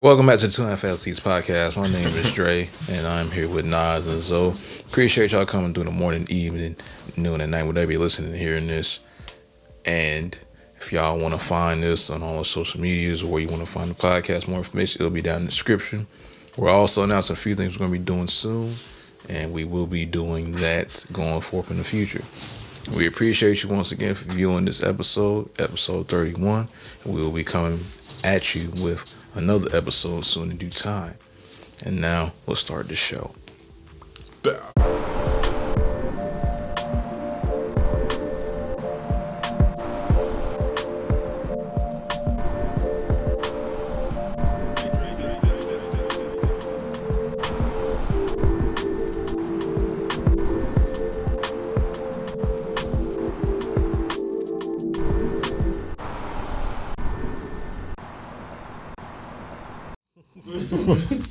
Welcome back to the 2.5 LLCs podcast. My name is Dre, and I'm here with Nas and Zoe. Appreciate y'all coming through the morning, evening, noon, and night, whatever you're listening and hearing this. And if y'all want to find this on all the social medias or where you want to find the podcast, more information, it'll be down in the description. We're also announcing a few things we're going to be doing soon, and we will be doing that going forth in the future. We appreciate you once again for viewing this episode 31, and we will be coming at you with another episode soon in due time. And now we'll start the show.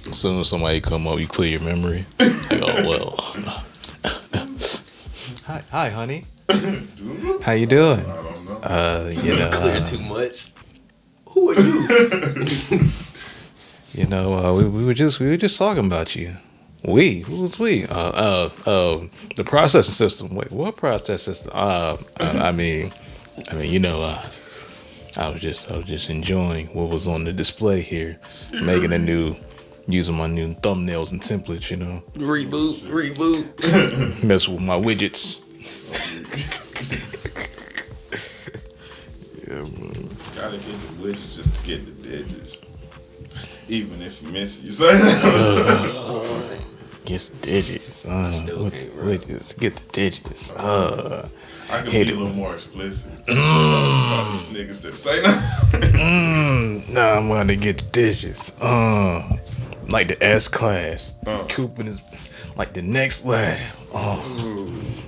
As soon as somebody come up, you clear your memory. Like, oh well. Hi, honey. How you doing? I don't know. Clear too much. Who are you? We were just talking about you. Who was we? The processing system. Wait, what process system? I was just enjoying what was on the display here, using my new thumbnails and templates, Reboot. mess with my widgets. Yeah, man. Gotta get the widgets just to get the digits. Even if you miss it, you say Get the digits. Still can't rap. Widgets. Get the digits. I could Hate be it. a little more explicit. So all these niggas that say no. Nah, I'm gonna get the digits. Like the S class. Cooping is like the next lab.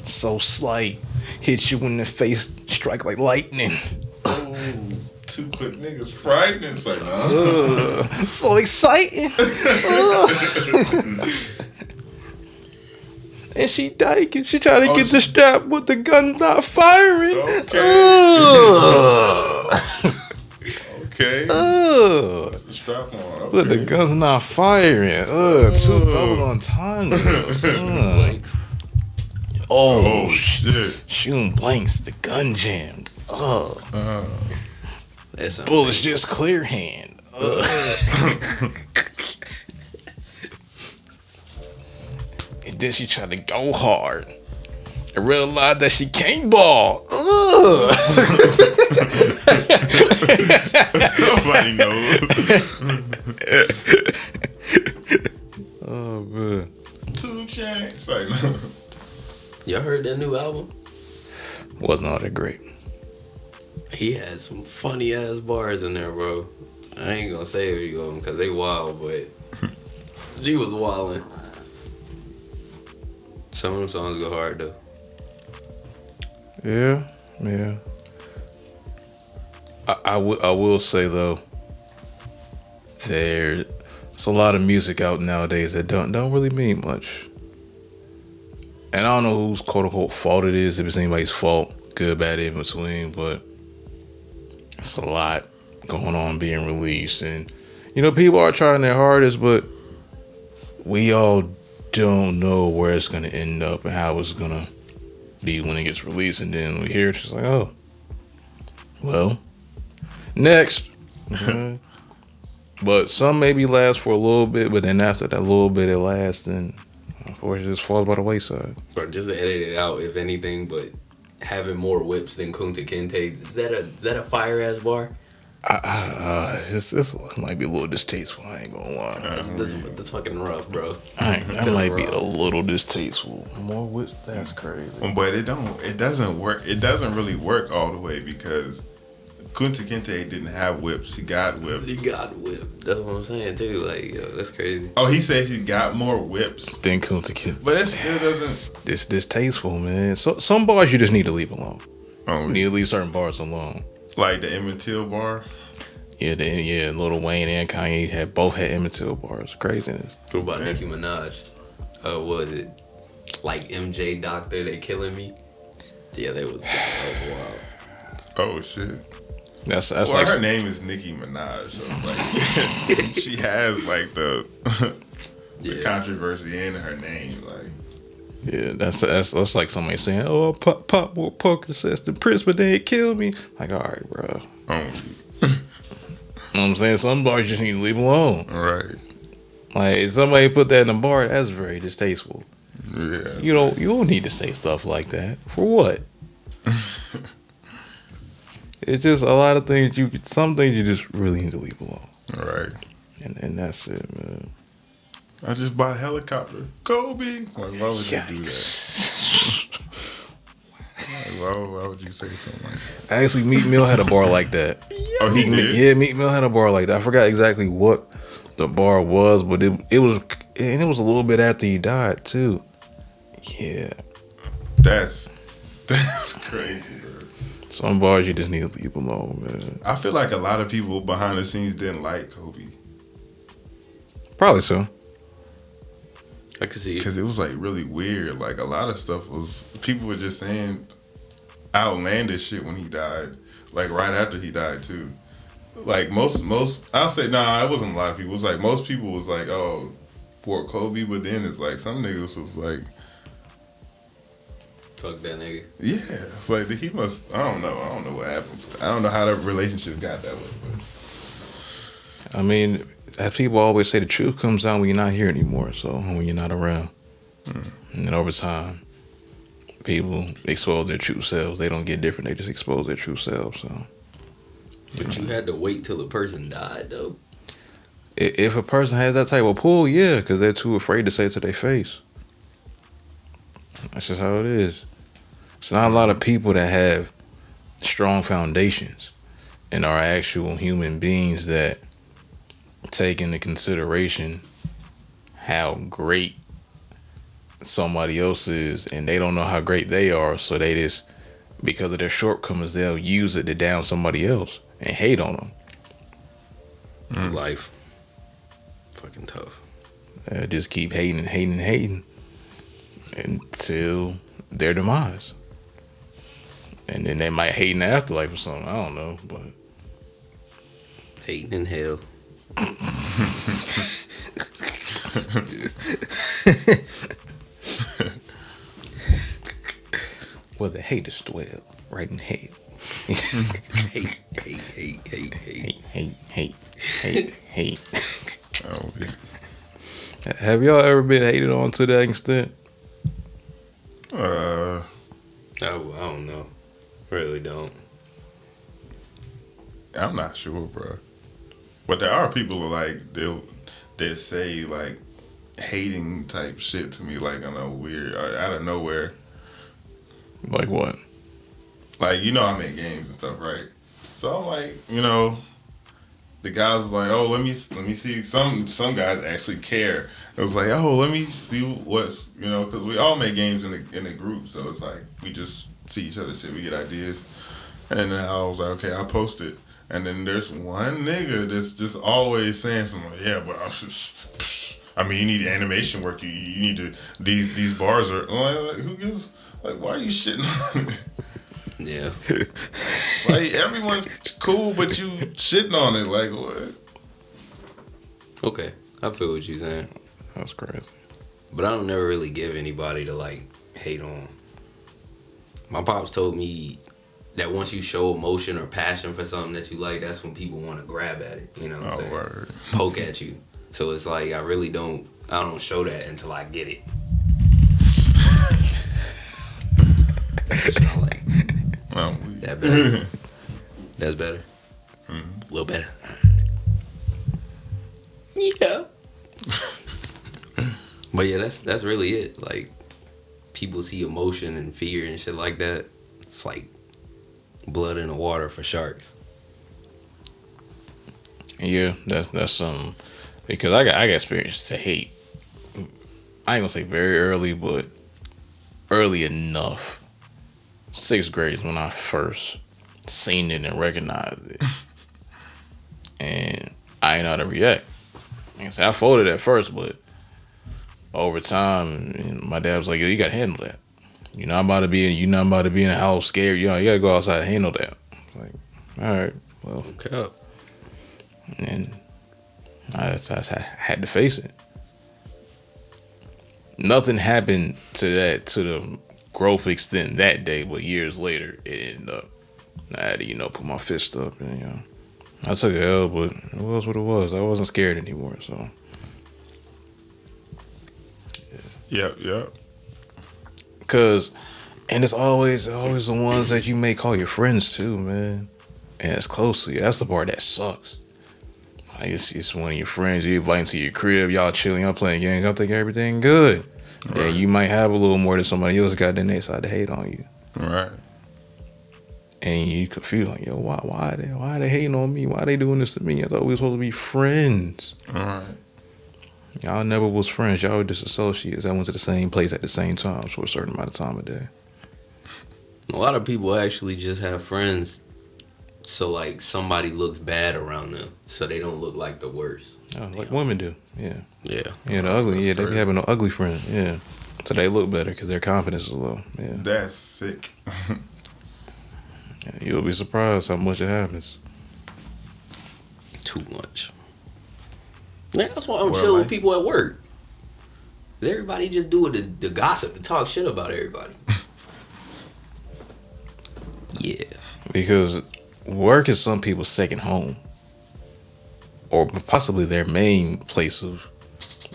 So slight. Hit you in the face, strike like lightning. To put niggas frightening, say no. So exciting. And she dyking. She trying to get the strap with the gun not firing. Okay. Ugh. The strap on. Okay. But the gun's not firing. Two double entendres. Oh shit. Shooting blanks. The gun jammed. That's Bullets just clear hand. And then she tried to go hard. I realized that she can't ball. Nobody knows. Oh man. 2 Chainz, say no. Y'all heard that new album? Wasn't all that great. He had some funny ass bars in there, bro. I ain't gonna say a few of them because they wild, but he was wildin'. Some of them songs go hard though. Yeah. I will say though, there's a lot of music out nowadays that don't really mean much. And I don't know whose quote unquote fault it is, if it's anybody's fault, good, bad, in between, but it's a lot going on being released. And people are trying their hardest, but we all don't know where it's gonna end up and how it's gonna be when it gets released, and then we hear it's just like, oh, well, next. But some maybe last for a little bit, but then after that little bit it lasts, then unfortunately it just falls by the wayside. Or just to edit it out, if anything, but having more whips than Kunta Kinte, is that a fire ass bar? This might be a little distasteful. I ain't gonna lie. That's fucking rough, bro. That might be a little distasteful. More whips, that's crazy. But it doesn't work. It doesn't really work all the way because Kunta Kinte didn't have whips. He got whipped. He got whipped. That's what I'm saying too. Like, yo, that's crazy. Oh, he says he got more whips. Then Kunta Kinte. But it still doesn't. It's distasteful, man. So some bars you just need to leave alone. Oh, You need to leave certain bars alone. like the Emmett Till bar. Yeah, Lil Wayne and Kanye both had Emmett Till bars. Craziness. What about Nicki Minaj? What was it? Like MJ Doctor, They Killing Me? Yeah, they was wild. Oh shit. That's Well, like her name is Nicki Minaj, so like she has like the controversy in her name, like. yeah, that's like somebody saying, "Oh, pop more Percocets than Prince, but they ain't kill me." Like, all right, bro. You know what I'm saying? Some bars just need to leave alone. Right. Like, if somebody put that in a bar, that's very distasteful. Yeah. You don't need to say stuff like that. For what? It's just a lot of things some things you just really need to leave alone. Right. And that's it, man. I just bought a helicopter. Kobe. Like, why would you do that? Like, why would you say something like that? Actually, Meek Mill had a bar like that. Oh, he did? Yeah, Meek Mill had a bar like that. I forgot exactly what the bar was, but it was a little bit after he died too. Yeah. That's crazy, bro. Some bars you just need to leave alone, man. I feel like a lot of people behind the scenes didn't like Kobe. Probably so. I could see it. Because it was like really weird. Like a lot of stuff was, people were just saying outlandish shit when he died. Like right after he died too. Like most, I'll say, nah, it wasn't a lot of people. It was like most people was like, oh, poor Kobe. But then it's like some niggas was like, fuck that nigga. yeah. It's like he must, I don't know what happened. I don't know how that relationship got that way. But. I mean, as people always say, the truth comes out when you're not here anymore. So when you're not around, and then over time, people expose their true selves. They don't get different. They just expose their true selves. So, But you had to wait till the person died, though. If a person has that type of pull, yeah, because they're too afraid to say it to their face. That's just how it is. It's not a lot of people that have strong foundations and are actual human beings that take into consideration how great somebody else is, and they don't know how great they are, so they just, because of their shortcomings, they'll use it to down somebody else and hate on them. Life. Fucking tough. Just keep hating until their demise. And then they might hate in the afterlife or something. I don't know, but Hating in hell. well, the haters dwell right in hell. hate. Hate. Oh, yeah. Have y'all ever been hated on to that extent? I don't know. Really don't. I'm not sure, bro. But there are people like that say like hating type shit to me, like on a weird out of nowhere. Like what? Like I make games and stuff, right? So I'm like, the guys was like, oh, let me see. Some guys actually care. It was like, oh, let me see what's because we all make games in the group, so it's like we just see each other shit, we get ideas, and then I was like, okay, I'll post it. And then there's one nigga that's just always saying something like, yeah, but I mean, you need animation work. You need to, these bars are, like, who gives, like, why are you shitting on it? Yeah. Like, everyone's cool, but you shitting on it. Like, what? Okay. I feel what you're saying. That's crazy. But I don't never really give anybody to, like, hate on. My pops told me that once you show emotion or passion for something that you like, that's when people want to grab at it. You know what I'm saying? Word. Poke at you. So it's like I don't show that until I get it. Like, that better? That's better? A little better? Yeah. But yeah, that's really it. Like, people see emotion and fear and shit like that. It's like blood in the water for sharks. Yeah, that's something. Because I got experience to hate. I ain't gonna say very early, but early enough. 6th grade is when I first seen it and recognized it. And I ain't know how to react. Like I said, I folded at first, but over time, my dad was like, yo, you gotta handle that. You're not about to be in the house scared. You gotta go outside and handle that. Like, all right. Well, Okay. and I had to face it. Nothing happened to the growth extent that day, but years later, it ended up. I had to, put my fist up and, I took a L, but it was what it was. I wasn't scared anymore, so. Yep. And it's always the ones that you may call your friends too, man. And it's close to you. That's the part that sucks. Like it's one of your friends, you invite them to your crib, y'all chilling, y'all playing games, y'all think everything good. Right. Then you might have a little more than somebody else got, then they decide to hate on you. Right. And you confused, like, yo, why are they hating on me? Why are they doing this to me? I thought we were supposed to be friends. All right. Y'all never was friends. Y'all were just associates. I went to the same place at the same time for a certain amount of time a day. A lot of people actually just have friends so like somebody looks bad around them, so they don't look like the worst. Oh, like women do, yeah. Yeah. Yeah, the ugly, yeah, they be crazy. having no ugly friends, yeah. So they look better because their confidence is low, yeah. That's sick. Yeah, you'll be surprised how much it happens. Too much. Yeah, that's why I'm Well, chill with like- people at work. Everybody just doing the gossip and talk shit about everybody. Yeah. Because work is some people's second home. Or possibly their main place of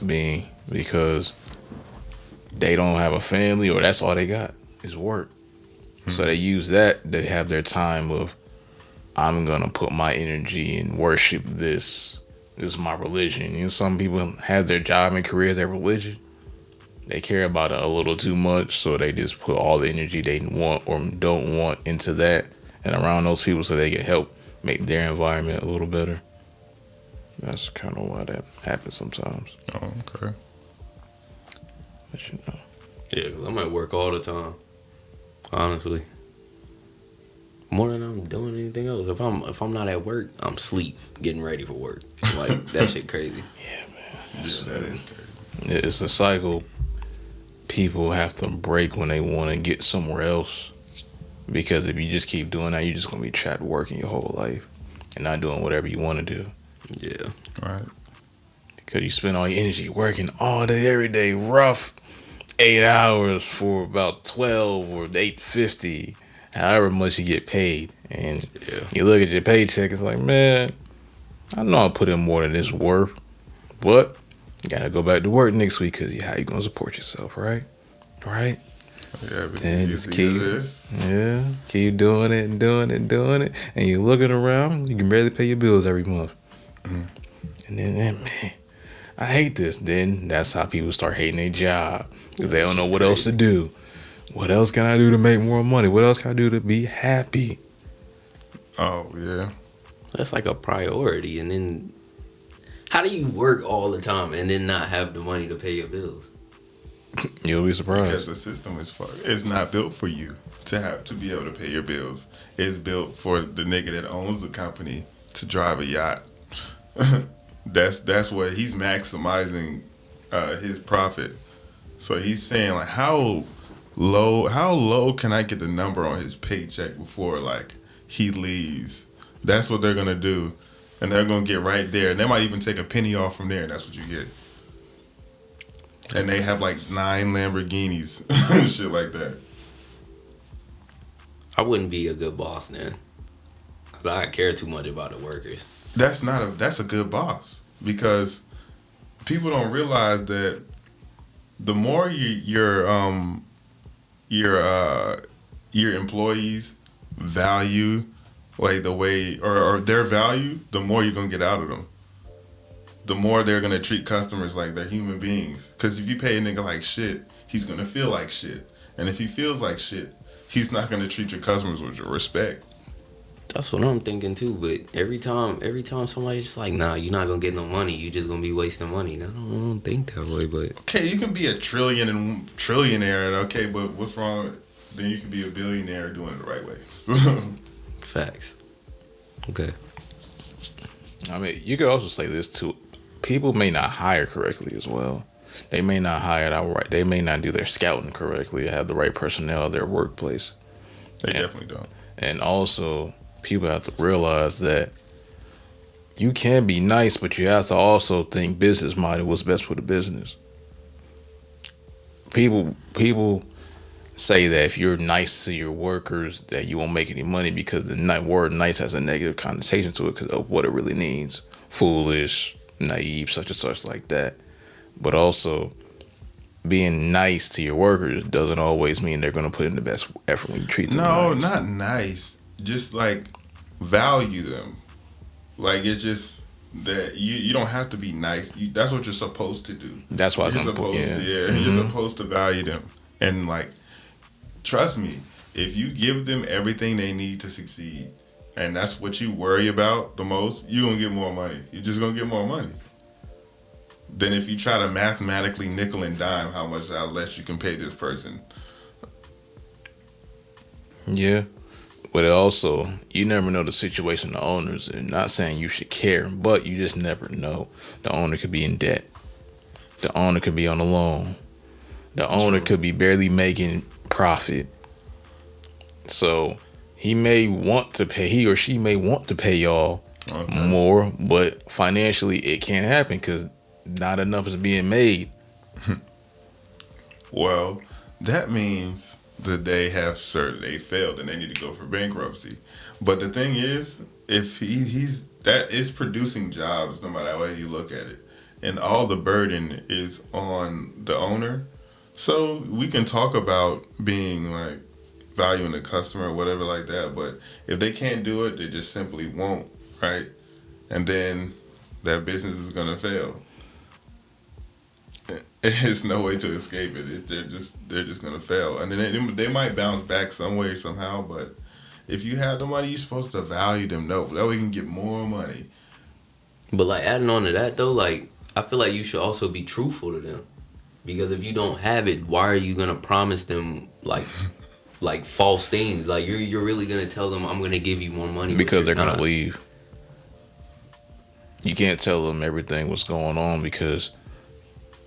being, because they don't have a family or that's all they got is work. So they use that to have their time of, I'm gonna put my energy and worship this. This is my religion. Some people have their job and career, their religion. They care about it a little too much, so they just put all the energy they want or don't want into that and around those people so they can help make their environment a little better. That's kind of why that happens sometimes. Oh, okay. But you know. Yeah, 'cause I'm at work all the time. Honestly. More than I'm doing anything else. If I'm not at work, I'm asleep, getting ready for work. Like that shit crazy. Yeah, that is crazy. It's a cycle people have to break when they want to get somewhere else. Because if you just keep doing that, you're just going to be trapped working your whole life and not doing whatever you want to do. Yeah. Right. Because you spend all your energy working all day, every day, rough 8 hours for about 12 or 8.50, however much you get paid. And you look at your paycheck, it's like, man, I know I put in more than this worth, but you got to go back to work next week because how you going to support yourself, right? Right? Yeah, but And you just see keep, this. yeah, keep doing it and doing it and doing it. And you're looking around, you can barely pay your bills every month. Mm. And then, man, I hate this. Then that's how people start hating their job because they don't know what else to do. What else can I do to make more money? What else can I do to be happy? Oh, yeah. That's like a priority. And then how do you work all the time and then not have the money to pay your bills? You'll be surprised. Because the system is not built for you to be able to pay your bills. It's built for the nigga that owns the company to drive a yacht. That's what he's maximizing his profit. So he's saying like how low can I get the number on his paycheck before like he leaves? That's what they're gonna do. And they're gonna get right there. And they might even take a penny off from there, and that's what you get. And they have like 9 Lamborghinis and shit like that. I wouldn't be a good boss then. 'Cause I care too much about the workers. That's a good boss, because people don't realize that the more your employees value like the way or their value, the more you're gonna get out of them. The more they're gonna treat customers like they're human beings. Because if you pay a nigga like shit, he's gonna feel like shit. And if he feels like shit, he's not gonna treat your customers with your respect. That's what I'm thinking too. But every time somebody's just like, nah, you're not gonna get no money. You just gonna be wasting money. I don't think that way. But Okay, you can be a trillionaire, and okay, but what's wrong? Then you can be a billionaire doing it the right way. facts. Okay. I mean, you could also say this too. People may not hire correctly as well. They may not hire it outright. They may not do their scouting correctly, have the right personnel at their workplace. They definitely don't. And also, people have to realize that you can be nice, but you have to also think business minded. What's best for the business? People say that if you're nice to your workers, that you won't make any money because the word "nice" has a negative connotation to it because of what it really means: foolish, naive, such and such like that. But also, being nice to your workers doesn't always mean they're going to put in the best effort when you treat them No, nice. not nice. Just like value them. Like it's just that you don't have to be nice. That's what you're supposed to do. That's why You're I'm supposed yeah. to, you're supposed to value them. And like, trust me, if you give them everything they need to succeed, and that's what you worry about the most, you're gonna get more money. You're just gonna get more money than if you try to mathematically nickel and dime how much less you can pay this person. Yeah. But it also, you never know the situation the owners are. Not saying you should care, but you just never know. The owner could be in debt. The owner could be on a loan. The owner could be barely making profit. So he or she may want to pay y'all more, but financially it can't happen because not enough is being made. Well, that means that they failed and they need to go for bankruptcy. But the thing is, if he's that is producing jobs no matter how you look at it, and all the burden is on the owner. So we can talk about being like valuing the customer or whatever like that, but if they can't do it, they just simply won't, right? And then that business is gonna fail. There's no way to escape it. They're just gonna fail, and then they might bounce back some way somehow. But if you have the money, you're supposed to value them. No, that way you can get more money. But like adding on to that though, like I feel like you should also be truthful to them, because if you don't have it, why are you gonna promise them like false things? Like you're really gonna tell them I'm gonna give you more money Because they're not. gonna leave. You can't tell them everything what's going on because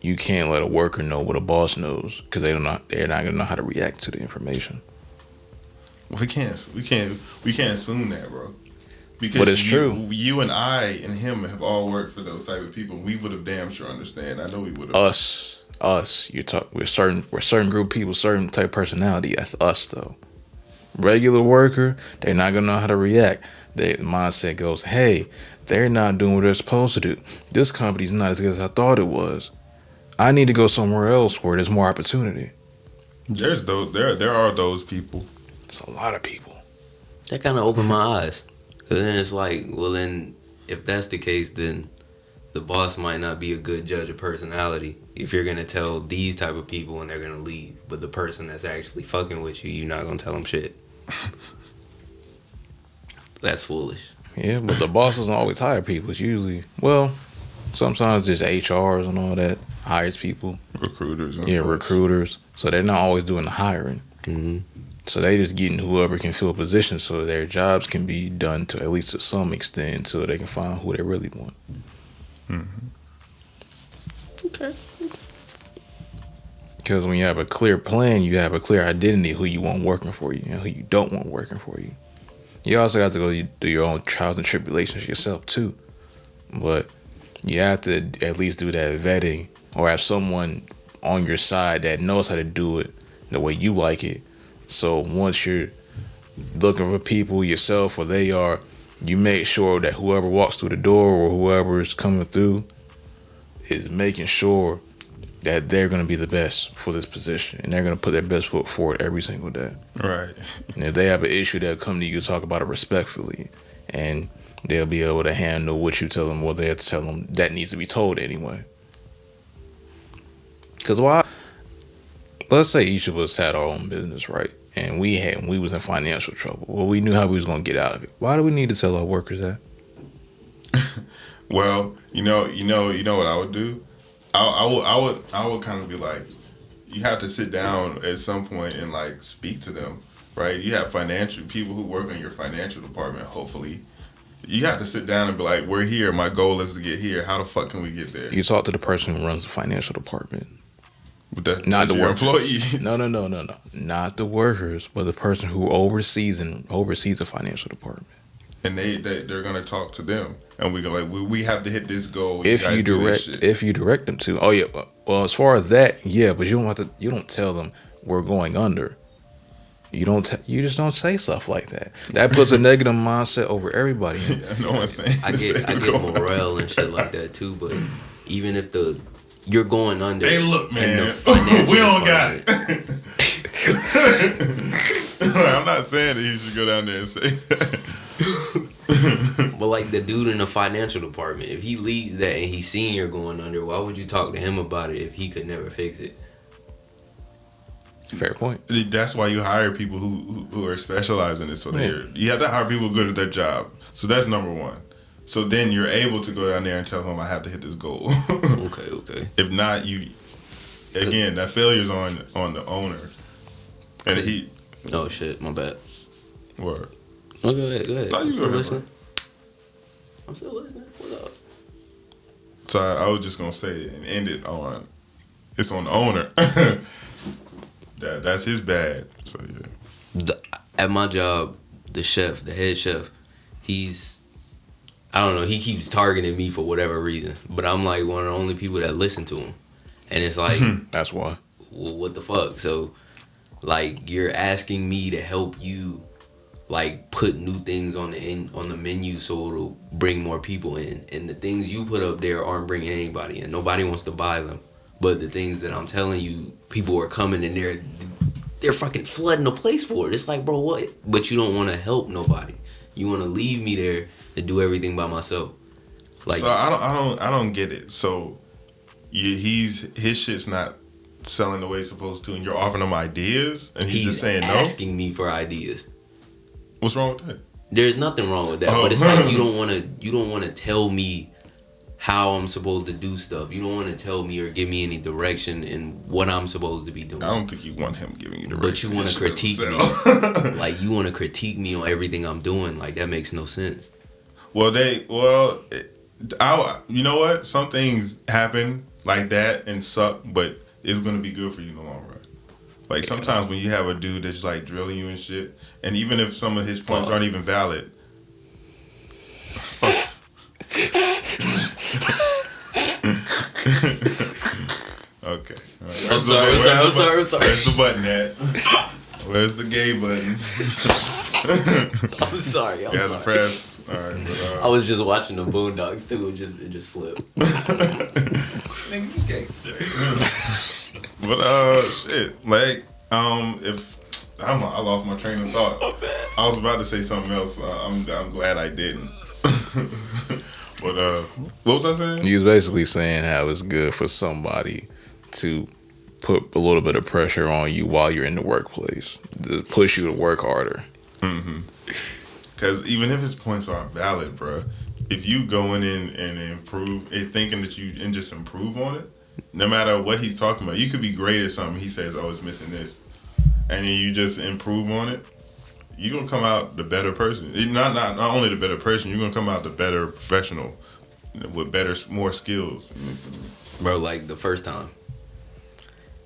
you can't let a worker know what a boss knows because they're not gonna know how to react to the information. We can't assume that, bro. Because But it's true. You and I and him have all worked for those type of people. We would have damn sure understand. I know we would have. Us. We're certain group of people, certain type of personality. That's us though. Regular worker, they're not gonna know how to react. Their mindset goes, hey, they're not doing what they're supposed to do. This company's not as good as I thought it was. I need to go somewhere else where there's more opportunity. There are those people. It's a lot of people. That kind of opened my eyes. Cause then it's like, well then, if that's the case, then the boss might not be a good judge of personality. If you're gonna tell these type of people and they're gonna leave, but the person that's actually fucking with you, you're not gonna tell them shit. That's foolish. Yeah, but the boss doesn't always hire people. It's usually, well, sometimes it's HRs and all that hires people. Recruiters. And Yeah, such. recruiters. So they're not always doing the hiring. Mm-hmm. So they just getting whoever can fill positions so their jobs can be done to at least to some extent so they can find who they really want. Mm-hmm. Okay. Because when you have a clear plan, you have a clear identity who you want working for you and who you don't want working for you. You also have to go do your own trials and tribulations yourself too. But you have to at least do that vetting or have someone on your side that knows how to do it the way you like it. So once you're looking for people yourself or they are, you make sure that whoever walks through the door or whoever is coming through is making sure that they're going to be the best for this position and they're going to put their best foot forward every single day. Right. And if they have an issue, they'll come to you to talk about it respectfully and they'll be able to handle what you tell them, what they tell them that needs to be told anyway. Because let's say each of us had our own business, right? And we was in financial trouble. Well, we knew how we was going to get out of it. Why do we need to tell our workers that? Well, you know what I would do? I would kind of be like, you have to sit down at some point and like speak to them, right? You have financial people who work in your financial department. Hopefully, you have to sit down and be like, we're here. My goal is to get here. How the fuck can we get there? You talk to the person who runs the financial department. But Not the your workers. employees. No. Not the workers, but the person who oversees the financial department. and they're gonna talk to them, and we go like, we have to hit this goal. If you direct them to, oh yeah, well as far as that, yeah, but you don't have to. You don't tell them we're going under. You don't. You just don't say stuff like that. That puts a negative mindset over everybody. Yeah, no one's saying. I get morale and shit like that too. But even if you're going under, hey, look, man, we don't got it. I'm not saying that he should go down there and say that. But like the dude in the financial department, if he leads that and he's seeing you're going under, why would you talk to him about it if he could never fix it? Fair point. That's why you hire people who are specialized in it. So you have to hire people good at their job. So that's number one. So then you're able to go down there and tell them I have to hit this goal. Okay. If not, that failure's on the owner. And he. Oh shit, my bad. What? Oh, go ahead. No, I'm still listening. What up? So I was just gonna say and end it on. It's on the owner. That's his bad. So yeah. At my job, the head chef, I don't know, he keeps targeting me for whatever reason. But I'm like one of the only people that listen to him. And it's like that's why. Well, what the fuck? So like you're asking me to help you like put new things on the menu so it'll bring more people in. And the things you put up there aren't bringing anybody in. Nobody wants to buy them. But the things that I'm telling you, people are coming and they're fucking flooding the place for it. It's like, bro, what? But you don't want to help nobody. You want to leave me there to do everything by myself. Like, so I don't get it. So his shit's not selling the way it's supposed to, and you're offering him ideas, and he's just saying no. Asking me for ideas. What's wrong with that? There's nothing wrong with that, but it's like you don't want to tell me how I'm supposed to do stuff. You don't want to tell me or give me any direction in what I'm supposed to be doing. I don't think you want him giving you direction. But you want to critique me. Like, you want to critique me on everything I'm doing. Like, that makes no sense. You know what? Some things happen like that and suck, but it's going to be good for you in the long run. Like, sometimes when you have a dude that's, like, drilling you and shit, and even if some of his points aren't even valid. Okay. Right. I'm sorry. Where's the button at? Where's the gay button? I'm sorry. You have to press. All right. But, I was just watching the Boondocks too. It just slipped. Nigga, you gay. But shit. Like, if I lost my train of thought. I was about to say something else. I'm glad I didn't. But what was I saying? He was basically saying how it's good for somebody to put a little bit of pressure on you while you're in the workplace, to push you to work harder. Mm-hmm. Because even if his points aren't valid, bro, if you going in and improve, thinking that you and just improve on it, no matter what he's talking about, you could be great at something. He says, "Oh, it's missing this," and then you just improve on it. You're gonna come out the better person. Not only the better person, you're gonna come out the better professional with more skills. Bro, like the first time,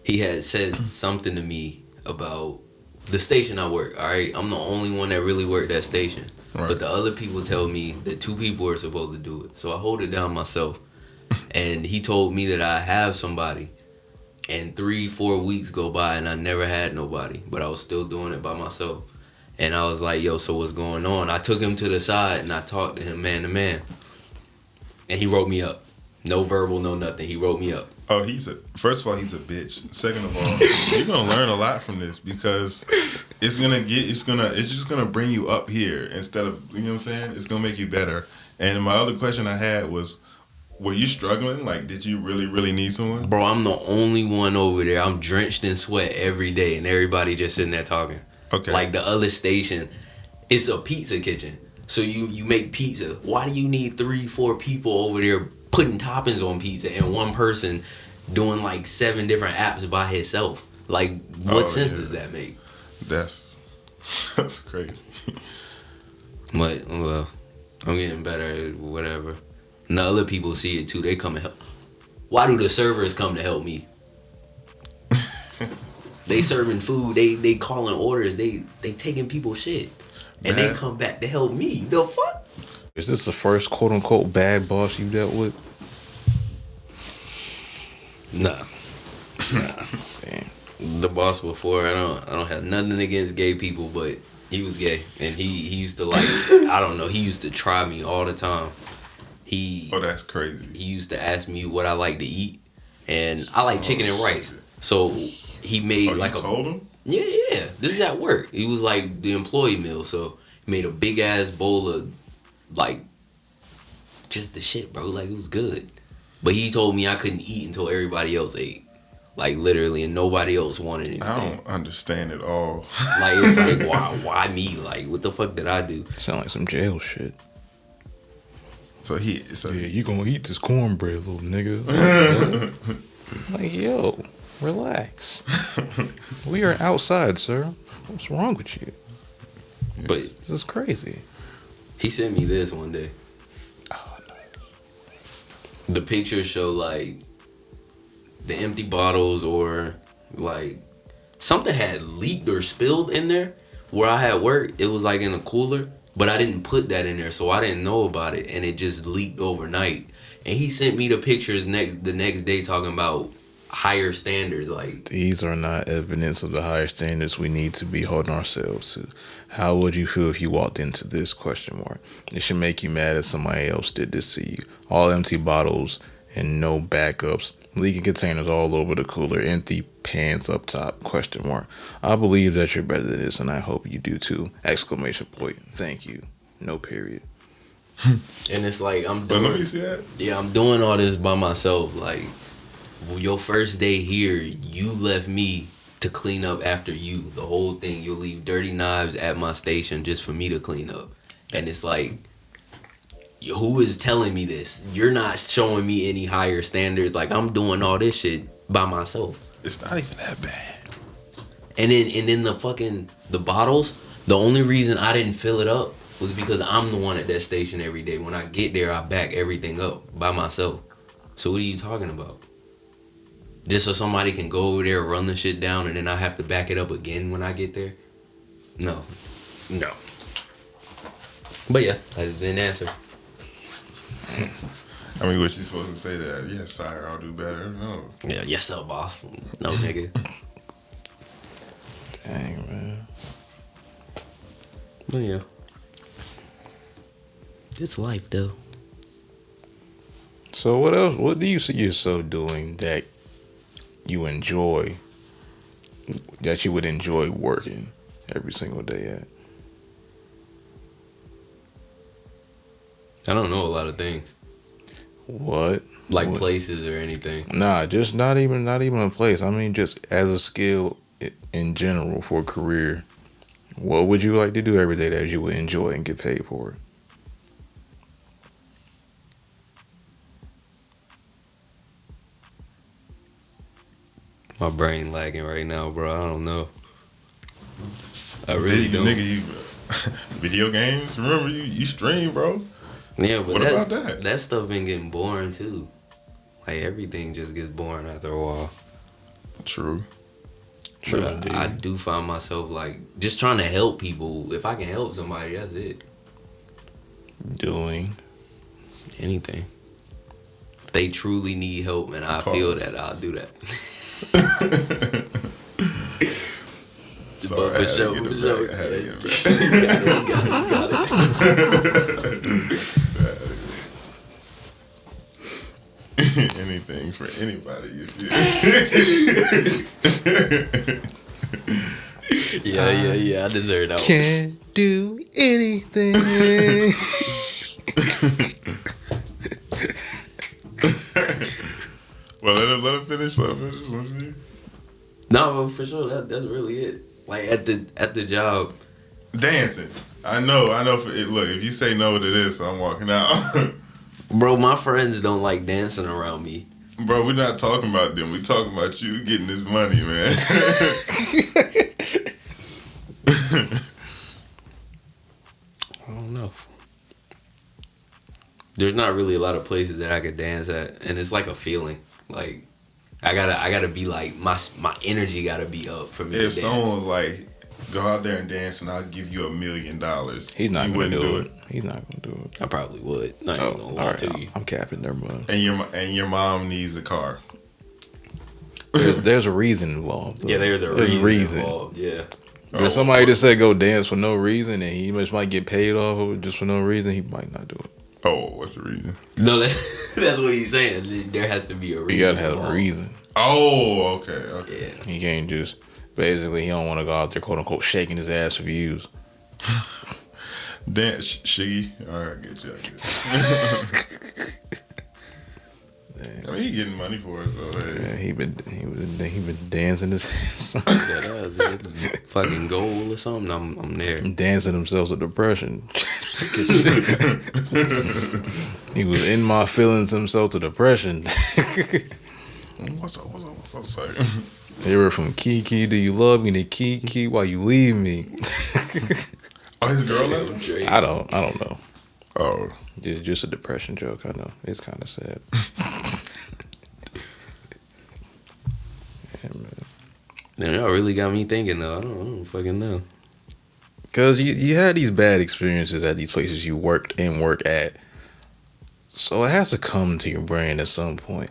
he had said something to me about the station I work. All right, I'm the only one that really worked that station, right. But the other people tell me that 2 people are supposed to do it. So I hold it down myself. And he told me that I have somebody, and 3-4 weeks go by and I never had nobody, but I was still doing it by myself. And I was like, yo, so what's going on? I took him to the side and I talked to him man to man. And he wrote me up. No verbal, no nothing. He wrote me up. Oh, first of all, he's a bitch. Second of all, you're gonna learn a lot from this because it's just gonna bring you up here instead of, you know what I'm saying? It's gonna make you better. And my other question I had was, were you struggling? Like, did you really, really need someone? Bro, I'm the only one over there. I'm drenched in sweat every day and everybody just sitting there talking. Okay. Like the other station, it's a pizza kitchen. So you make pizza. Why do you need 3-4 people over there putting toppings on pizza and one person doing like 7 different apps by himself? Like, what sense does that make? That's crazy. But, well, I'm getting better at whatever. And the other people see it too. They come and help. Why do the servers come to help me? They serving food. They calling orders. They taking people's shit. and they come back to help me. The fuck? Is this the first quote unquote bad boss you dealt with? Nah. Damn. The boss before, I don't have nothing against gay people, but he was gay, and he used to like, I don't know, he used to try me all the time. Oh, that's crazy. He used to ask me what I like to eat, and I like chicken and rice. So he made you told him? Yeah. This is at work. He was like the employee meal, so he made a big ass bowl of like just the shit, bro. Like it was good, but he told me I couldn't eat until everybody else ate. Like literally, and nobody else wanted anything. I don't understand it all. Like it's like why me? Like what the fuck did I do? Sound like some jail shit. So you gonna eat this cornbread, little nigga. Like, yo, relax. We are outside, sir. What's wrong with you? But This is crazy. he sent me this one day. Oh, no. The pictures show like the empty bottles, or like something had leaked or spilled in there where I had worked. It was like in a cooler, but I didn't put that in there, so I didn't know about it, and it just leaked overnight. And he sent me the pictures the next day talking about higher standards. Like, These are not evidence of the higher standards we need to be holding ourselves to. How would you feel if you walked into this ? It should make you mad if somebody else did this to you. All empty bottles and no backups. Leaking containers all over the cooler. Empty pans up top ? I believe that you're better than this, and I hope you do too. ! Thank you. No period. and it's like But let me see that. Yeah, I'm doing all this by myself. Like, your first day here, you left me to clean up after you. The whole thing. You'll leave dirty knives at my station just for me to clean up. And it's like, who is telling me this? You're not showing me any higher standards. Like, I'm doing all this shit by myself. It's not even that bad. And then the bottles, the only reason I didn't fill it up was because I'm the one at that station every day. When I get there, I back everything up by myself. So what are you talking about? Just so somebody can go over there, run the shit down, and then I have to back it up again when I get there? No. But yeah, I just didn't answer. I mean, what you supposed to say to that? Yes, sire, I'll do better. No. Yeah, yes sir, boss. No, nigga. Dang, man. But yeah. It's life, though. So what else? What do you see yourself doing that you enjoy, that you would enjoy working every single day at? I don't know a lot of things. What? Like What? places or anything. Nah, just not even a place. I mean, just as a skill in general for a career. What would you like to do every day that you would enjoy and get paid for it? My brain lagging right now, bro. I don't know. I really don't. Nigga, you video games? Remember you stream, bro? Yeah, but What about that? That stuff been getting boring too. Like everything just gets boring after a while. True. But I do find myself like just trying to help people. If I can help somebody, that's it. Doing Anything. If they truly need help and I feel that, I'll do that. Sorry, But for sure. Got it. Anything for anybody. Yeah. I deserve that one. can't do anything. Well, let him finish. Let him finish. No, for sure. That's really it. Like at the job. Dancing. I know. Look, if you say no to this, I'm walking out. Bro, my friends don't like dancing around me. Bro, we're not talking about them. We're talking about you getting this money, man. I don't know. There's not really a lot of places that I could dance at, and it's like a feeling. Like I gotta be like my energy gotta be up for me. If to someone dance. was like, go out there and dance, and I'll give you $1 million. He's not You gonna wouldn't do it. He's not gonna do it. I probably would. Not even gonna lie all right. to you. I'm capping their money. And your mom needs a car. There's a reason involved. Though. Yeah, there's a reason involved. Yeah. There's somebody that said go dance for no reason, and he just might get paid off of it just for no reason. He might not do it. Oh, what's the reason? No, that's what he's saying. There has to be a reason. You gotta have a reason. Oh, okay. Yeah. He can't just basically he don't want to go out there quote unquote shaking his ass for views. Dance, Shiggy. All right, get you. I mean, he getting money for it, so hey. Yeah, he been dancing his ass. Fucking goal or something. I'm there. Dancing himself to depression. He was in my feelings himself to depression. What's up, say? They were from Kiki, do you love me? To Kiki, why you leave me? Oh, his girl left him? I don't know. Oh. It's just a depression joke. I know it's kind of sad. Yeah, man. Damn, y'all really got me thinking though. I don't fucking know. Cause you had these bad experiences at these places you worked and work at, so it has to come to your brain at some point.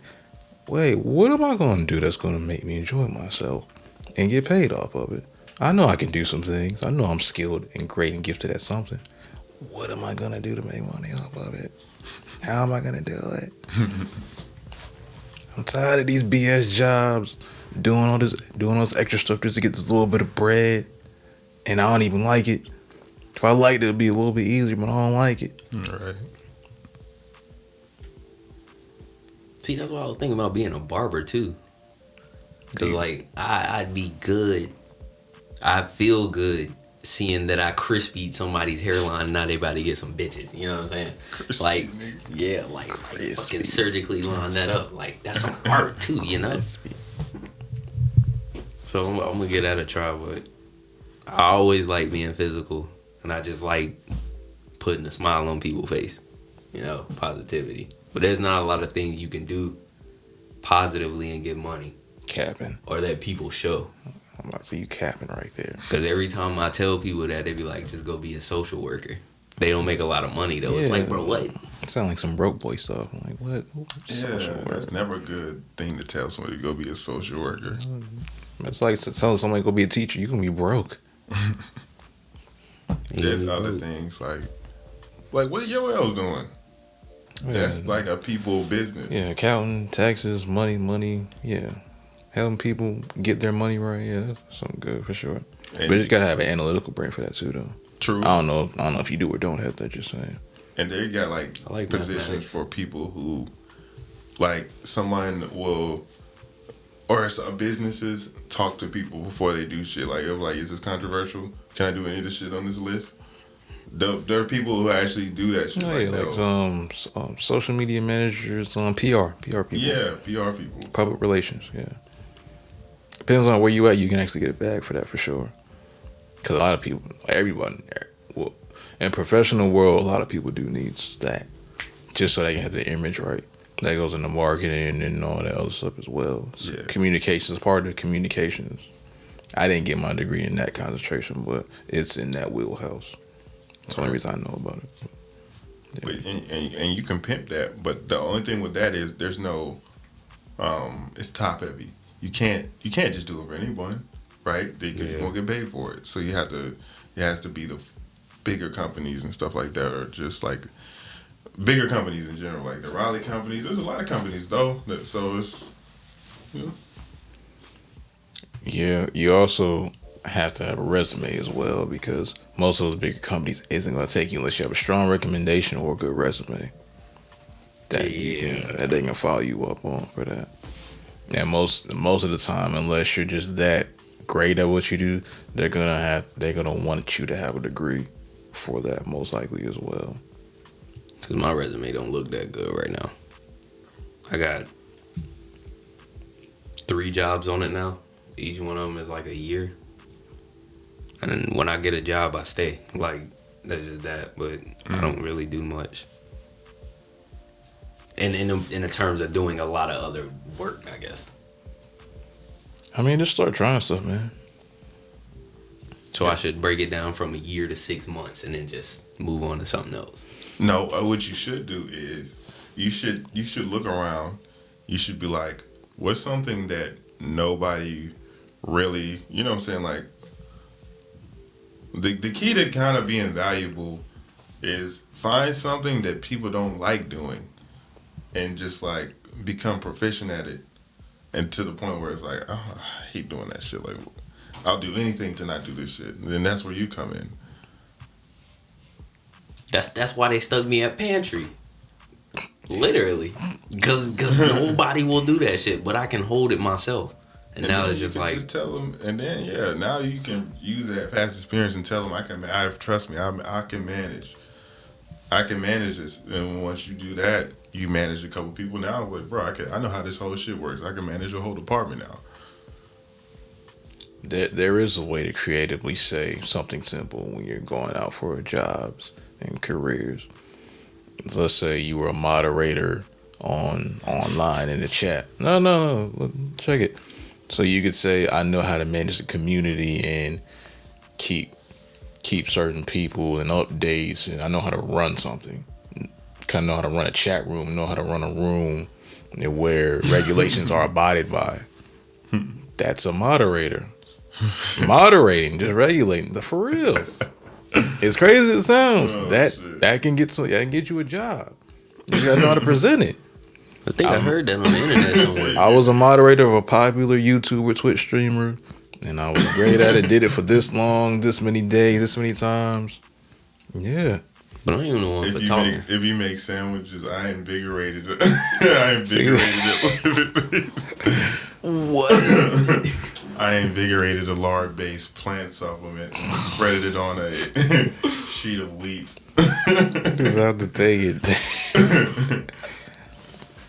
Wait, what am I gonna do that's gonna make me enjoy myself and get paid off of it? I know I can do some things. I know I'm skilled and great and gifted at something. What am I gonna do to make money off of it? How am I gonna do it? I'm tired of these BS jobs, doing all this extra stuff just to get this little bit of bread, and I don't even like it. If I liked it, it'd be a little bit easier, but I don't like it. Right. See, that's why I was thinking about being a barber too. Cause like I'd be good. I feel good seeing that I crispied somebody's hairline. Now they about to get some bitches. You know what I'm saying? Crispy, like, nigga. yeah, like fucking surgically line that up. Like that's some art too, you know. So I'm gonna get that a try, but I always like being physical, and I just like putting a smile on people's face. You know, positivity. But there's not a lot of things you can do positively and get money. Capping. Or that people show. I'm about to say you capping right there. Because every time I tell people that, they be like, just go be a social worker. They don't make a lot of money, though. It's like, bro, what? It sounds like some broke boy stuff. I'm like, what? Yeah, that's never a good thing to tell somebody to go be a social worker. It's like telling somebody to go be a teacher. You're going to be broke. There's other things like what are your else doing? That's like a people business. Yeah, accounting, taxes, money. Yeah, helping people get their money right. Yeah, that's something good for sure. And but you gotta have an analytical brain for that too, though. True. I don't know if you do or don't have that. Just saying. And they got like positions for people who, like, someone will, or some businesses talk to people before they do shit. Like, is this controversial? Can I do any of this shit on this list? There are people who actually do that shit. Like social media managers, PR people. Yeah, PR people. Public relations, yeah. Depends on where you at, you can actually get a bag for that for sure. Because a lot of people, everybody, well, in professional world, a lot of people do need that. Just so they can have the image right. That goes into marketing and all that other stuff as well. Yeah. Communications, part of communications. I didn't get my degree in that concentration, but it's in that wheelhouse. That's the only reason I know about it. Yeah. But, and you can pimp that, but the only thing with that is there's no, it's top heavy. You can't just do it for anyone, right? Because you won't get paid for it. So it has to be the bigger companies and stuff like that, or just like bigger companies in general, like the Raleigh companies. There's a lot of companies though, so it's, you know. Yeah, you also have to have a resume as well, because most of those bigger companies isn't going to take you unless you have a strong recommendation or a good resume that they can follow you up on for that. And most of the time, unless you're just that great at what you do, they're gonna want you to have a degree for that, most likely as well. Cause my resume don't look that good right now. I got 3 jobs on it now. Each one of them is like a year. And then when I get a job, I stay. Like, that's just that. But I don't really do much. And in the terms of doing a lot of other work, I guess. I mean, just start trying stuff, man. So I should break it down from a year to 6 months and then just move on to something else. No, what you should do is you should look around. You should be like, what's something that nobody really, you know what I'm saying? Like, the key to kind of being valuable is find something that people don't like doing and just like become proficient at it. And to the point where it's like, oh, I hate doing that shit. Like, I'll do anything to not do this shit. And then that's where you come in. That's why they stuck me at pantry. Literally. Because nobody will do that shit, but I can hold it myself. And now it's just like... just tell them, and then, yeah, now you can use that past experience and tell them, trust me, I can manage. I can manage this. And once you do that, you manage a couple people now. But, bro, I know how this whole shit works. I can manage a whole department now. There is a way to creatively say something simple when you're going out for jobs and careers. Let's say you were a moderator online in the chat. No, check it. So you could say, I know how to manage the community and keep certain people and updates, and I know how to run something. Kind of know how to run a chat room, know how to run a room where regulations are abided by. That's a moderator. Moderating, just regulating. For real. It's crazy as it sounds. That can get you a job. You gotta know how to present it. I think I heard that on the internet somewhere. I was a moderator of a popular YouTuber, Twitch streamer, and I was great at it. Did it for this long, this many days, this many times. Yeah. But I don't even know what for talking. If you make sandwiches, I invigorated it. I invigorated it. What? I invigorated a lard-based plant supplement and spreaded it on a sheet of wheat. Just have to take it.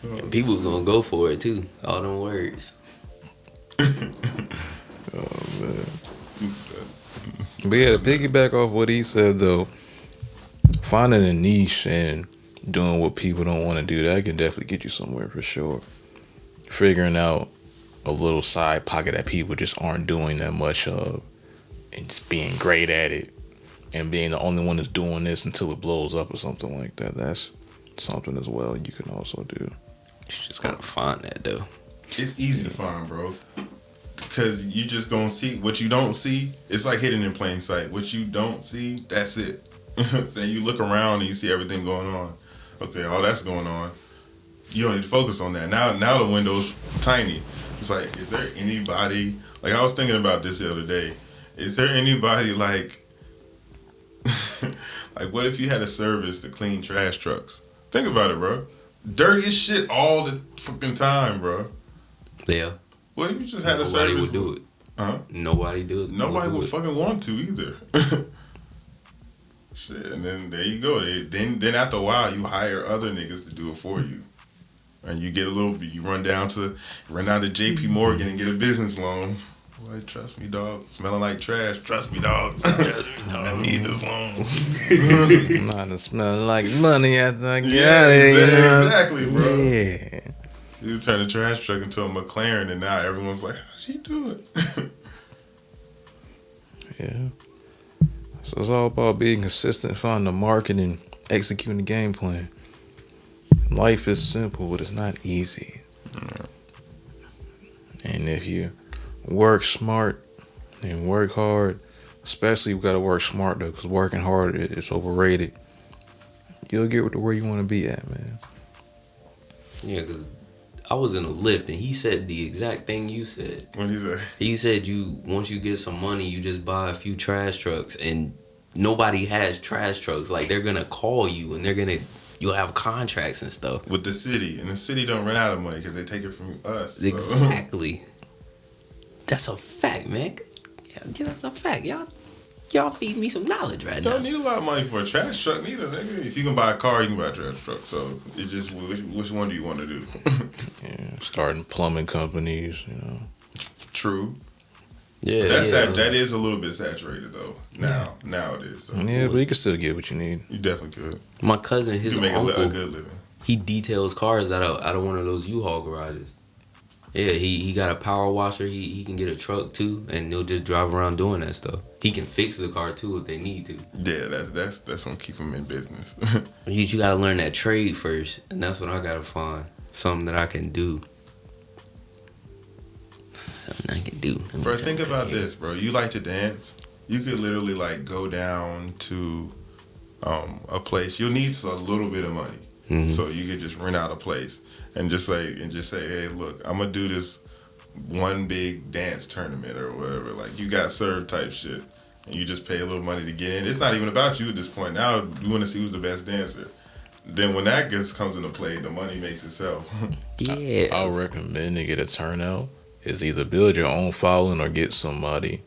And people gonna go for it too. All them words. Oh man. But yeah, to piggyback off what he said though, finding a niche and doing what people don't want to do, that can definitely get you somewhere for sure. Figuring out a little side pocket that people just aren't doing that much of, and just being great at it, and being the only one that's doing this until it blows up or something like that. That's something as well you can also do. You just gotta find that though. It's easy to find, bro. Because you just gonna see what you don't see. It's like hidden in plain sight. What you don't see, that's it. So you look around and you see everything going on. Okay, all that's going on. You don't need to focus on that. Now the window's tiny. It's like, is there anybody, like I was thinking about this the other day. Is there anybody like what if you had a service to clean trash trucks? Think about it, bro. Dirty as shit all the fucking time, bro. Yeah. What if you just had a service? Nobody would do it. Huh? Nobody do it. Nobody would fucking want to either. Shit, and then there you go. Then after a while, you hire other niggas to do it for you. And you get you run down to JP Morgan and get a business loan. Boy, trust me, dog. Smelling like trash. Trust me, dog. I need this loan. Not smelling like money after I get out of here. Exactly, bro. Yeah. You turn the trash truck into a McLaren, and now everyone's like, how'd she do it? Yeah. So it's all about being consistent, finding the market, and executing the game plan. Life is simple, but it's not easy. Yeah. And if you work smart and work hard, especially you got to work smart though, because working hard is overrated. You'll get to where you want to be at, man. Yeah, because I was in a lift and he said the exact thing you said. What did he say? He said once you get some money, you just buy a few trash trucks, and nobody has trash trucks. Like, they're gonna call you and you'll have contracts and stuff with the city, and the city don't run out of money because they take it from us. So. Exactly. That's a fact, man. Yeah, that's a fact. Y'all feed me some knowledge right now. Don't need a lot of money for a trash truck neither, nigga. If you can buy a car, you can buy a trash truck. So it's just which one do you want to do? Yeah, starting plumbing companies, True. Yeah, that is a little bit saturated though. Now it is. Though. Yeah, but you can still get what you need. You definitely could. My cousin, his you can make uncle, a good living. He details cars out of one of those U-Haul garages. Yeah, he got a power washer. He can get a truck too, and he'll just drive around doing that stuff. He can fix the car too if they need to. Yeah, that's gonna keep him in business. You gotta learn that trade first, and that's what I gotta find. Something that I can do. Something I can do. Bro, think about this, bro. You like to dance. You could literally like go down to a place. You'll need a little bit of money, so you could just rent out a place and just say, hey, look, I'm gonna do this one big dance tournament or whatever. Like you got served type shit, and you just pay a little money to get in. It's not even about you at this point. Now you want to see who's the best dancer. Then when that comes into play, the money makes itself. Yeah, I'll recommend to get a turnout. Is either build your own following or get somebody,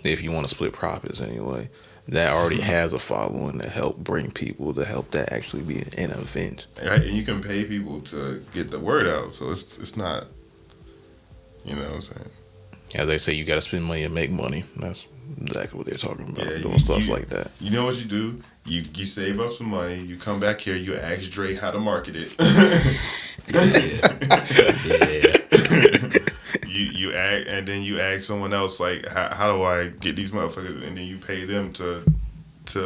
if you want to split profits anyway, that already has a following to help bring people, to help that actually be an event. Right? And you can pay people to get the word out. So it's not, you know what I'm saying? As they say, you got to spend money to make money. That's exactly what they're talking about, Yeah, doing stuff like that. You know what you do? You save up some money. You come back here. You ask Dre how to market it. yeah. You ask, and then you ask someone else like, how do I get these motherfuckers? And then you pay them to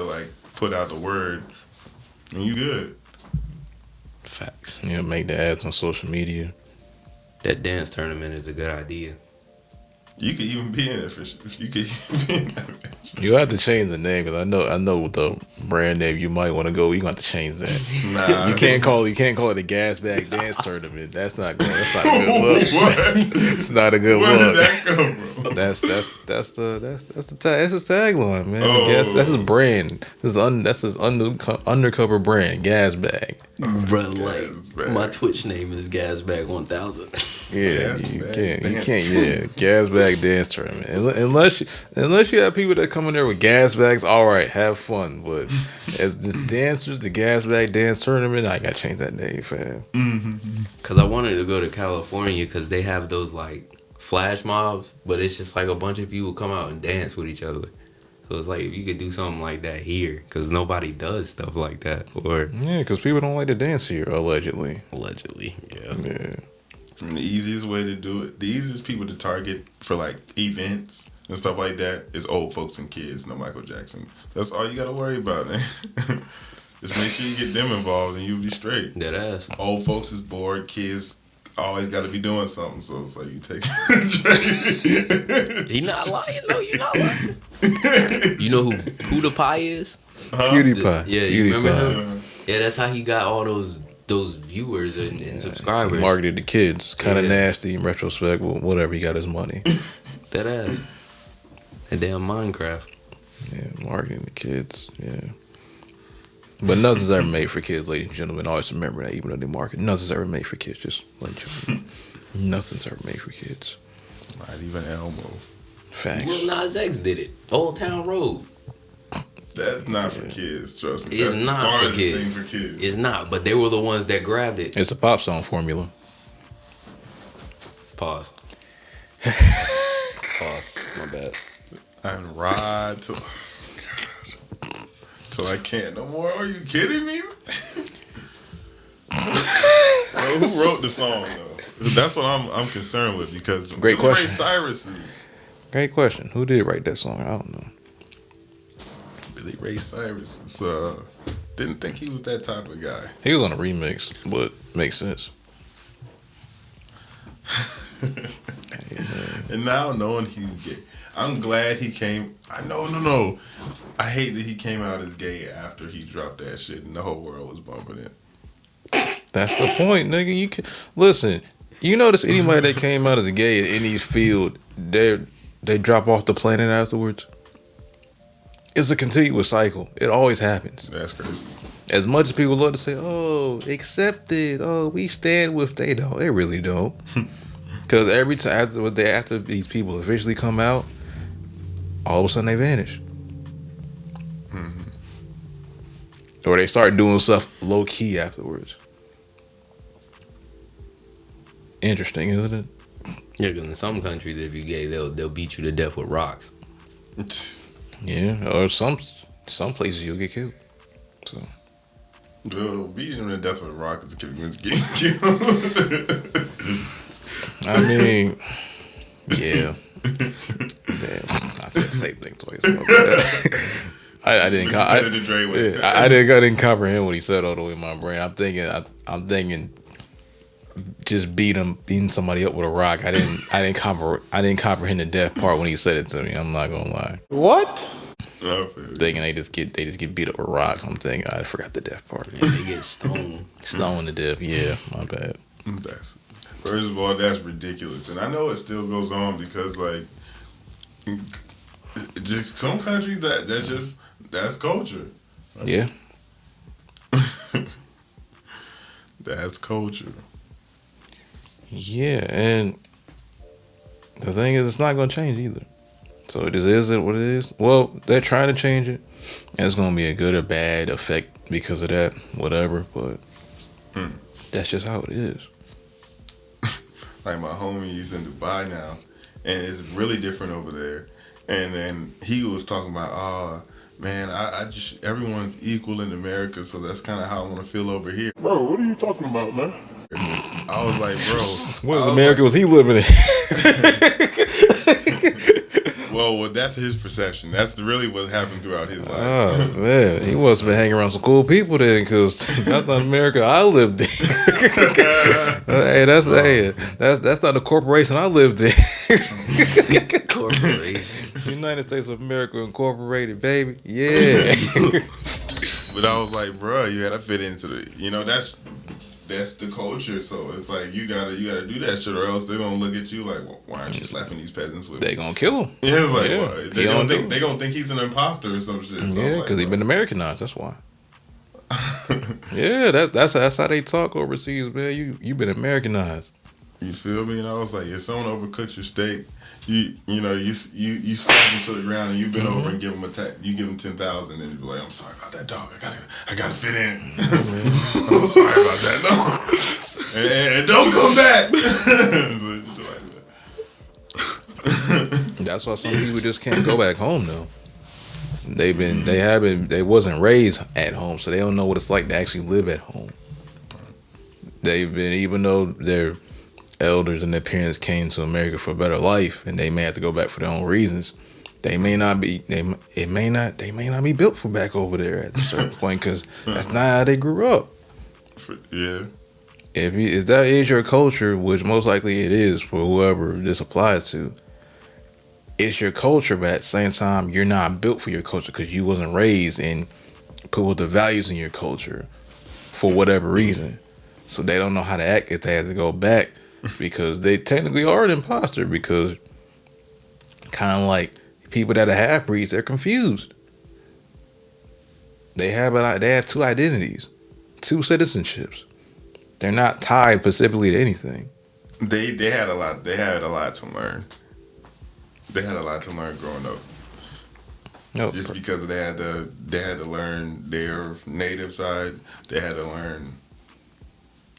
like put out the word, and you good. Facts. You know, make the ads on social media. That dance tournament is a good idea. You could even be in it for you could even be in it. You have to change the name because I know with the brand name you might want to go. You got to change that. Nah, You can't call it a gas bag dance tournament. That's not good. That's not a good look. What? It's not a good Where look. did that come from? That's his tagline, man. Oh. That's his brand. That's his undercover brand, gas bag. Bruh, Gasbag. my Twitch name is Gasbag 1000. Yeah, Gas you bag can't. dance Yeah, gas bag dance tournament. Unless you have people that come in there with gas bags, all right, have fun. But as just dancers, the gas bag dance tournament, I gotta change that name, fam. Cause I wanted to go to California because they have those like flash mobs, but it's just like a bunch of people come out and dance with each other. So it's like if you could do something like that here, cause nobody does stuff like that. Or Yeah, because people don't like to dance here, allegedly. yeah. Yeah. And the easiest way to do it, the easiest people to target for like events and stuff like that is old folks and kids, no Michael Jackson. That's all you gotta worry about, man. Just make sure you get them involved and you'll be straight. That ass. Old folks is bored, kids always gotta be doing something, so it's like you take He not lying, no, you not lying. You know who the pie is? PewDiePie. Yeah, you remember PewDiePie. him? Yeah, that's how he got all those viewers and subscribers. Marketed to kids. Kind of Yeah. nasty in retrospect, but whatever. He got his money. That ass. That damn Minecraft. Yeah, marketing to kids. Yeah. But nothing's ever made for kids, ladies and gentlemen. Always remember that, even though they market, nothing's ever made for kids. Just let you know. Nothing's ever made for kids. Not even Elmo. Facts. Lil Nas X did it. Old Town Road. That's not for kids, trust me. It's That's not the for farthest kids. thing for kids. It's not, but they were the ones that grabbed it. It's a pop song formula. Pause. Pause. My bad. And ride till I can't no more. Are you kidding me? So who wrote the song though? That's what I'm concerned with because Great Billy question. Ray Cyrus's Great question. Who did write that song? I don't know. Billy Ray Cyrus didn't think he was that type of guy. He was on a remix, but makes sense. And now knowing he's gay, I'm glad he came. No. I hate that he came out as gay after he dropped that shit and the whole world was bumping it. That's the point, nigga. You can listen. You notice anybody that came out as gay in any field, they drop off the planet afterwards. It's a continuous cycle. It always happens. That's crazy. As much as people love to say, "Oh, accept it. Oh, we stand with," they don't. They really don't. Because every time after these people officially come out, all of a sudden they vanish, or they start doing stuff low key afterwards. Interesting, isn't it? Yeah, because in some countries, if you're gay, they'll beat you to death with rocks. Yeah, or some places you'll get killed. So Well, beating him to death with a rock is getting killed. I mean, yeah. Damn, I said the same thing twice. I didn't. I didn't comprehend what he said all the way in my brain. I'm thinking, just beating somebody up with a rock. I didn't comprehend the death part when he said it to me. I'm not gonna lie. What? Thinking they just get beat up with rocks. I'm thinking I forgot the death part. And they get stoned. Stoned to death. Yeah, my bad. First of all, that's ridiculous, and I know it still goes on because like, just some countries that's culture. Yeah. That's culture. Yeah, and the thing is, it's not going to change either. So it just is what it is. Well, they're trying to change it, and it's going to be a good or bad effect because of that, whatever. But that's just how it is. Like my homie, he's in Dubai now, and it's really different over there. And then he was talking about, oh man, I just everyone's equal in America, so that's kind of how I want to feel over here. Bro, what are you talking about, man? I was like, bro, What America was he living in? Well, that's his perception. That's really what happened throughout his life. Oh man, he must have been hanging around some cool people then, because that's not America I lived in. Hey, that's not the corporation I lived in. Corporation. United States of America Incorporated, baby. Yeah. But I was like, bro, you gotta fit into that's the culture. So it's like you gotta do that shit, or else they're gonna look at you like, well, why aren't you slapping these peasants with? They gonna kill him. Yeah, it's like, Yeah. well, they gonna think he's an imposter or some shit. So Yeah, because he's been Americanized. That's why. Yeah, that's how they talk overseas, man. You been Americanized. You feel me? And I was like, if someone overcooks your steak, you slap him to the ground, and you bend over and give him you give him 10,000, and you be like, I'm sorry about that, dog. I gotta fit in. I'm sorry about that, no. and don't come back. That's why some people just can't go back home though. They wasn't raised at home, so they don't know what it's like to actually live at home. Even though their elders and their parents came to America for a better life, and they may have to go back for their own reasons. They may not be built for back over there at a certain point, because that's not how they grew up. Yeah. If that is your culture, which most likely it is for whoever this applies to, it's your culture, but at the same time, you're not built for your culture because you wasn't raised and put with the values in your culture for whatever reason. So they don't know how to act if they have to go back, because they technically are an imposter, because kind of like people that are half-breeds, they're confused. They have two identities, two citizenships. They're not tied specifically to anything. They had a lot to learn. They had a lot to learn growing up. No, just because they had to learn their native side. They had to learn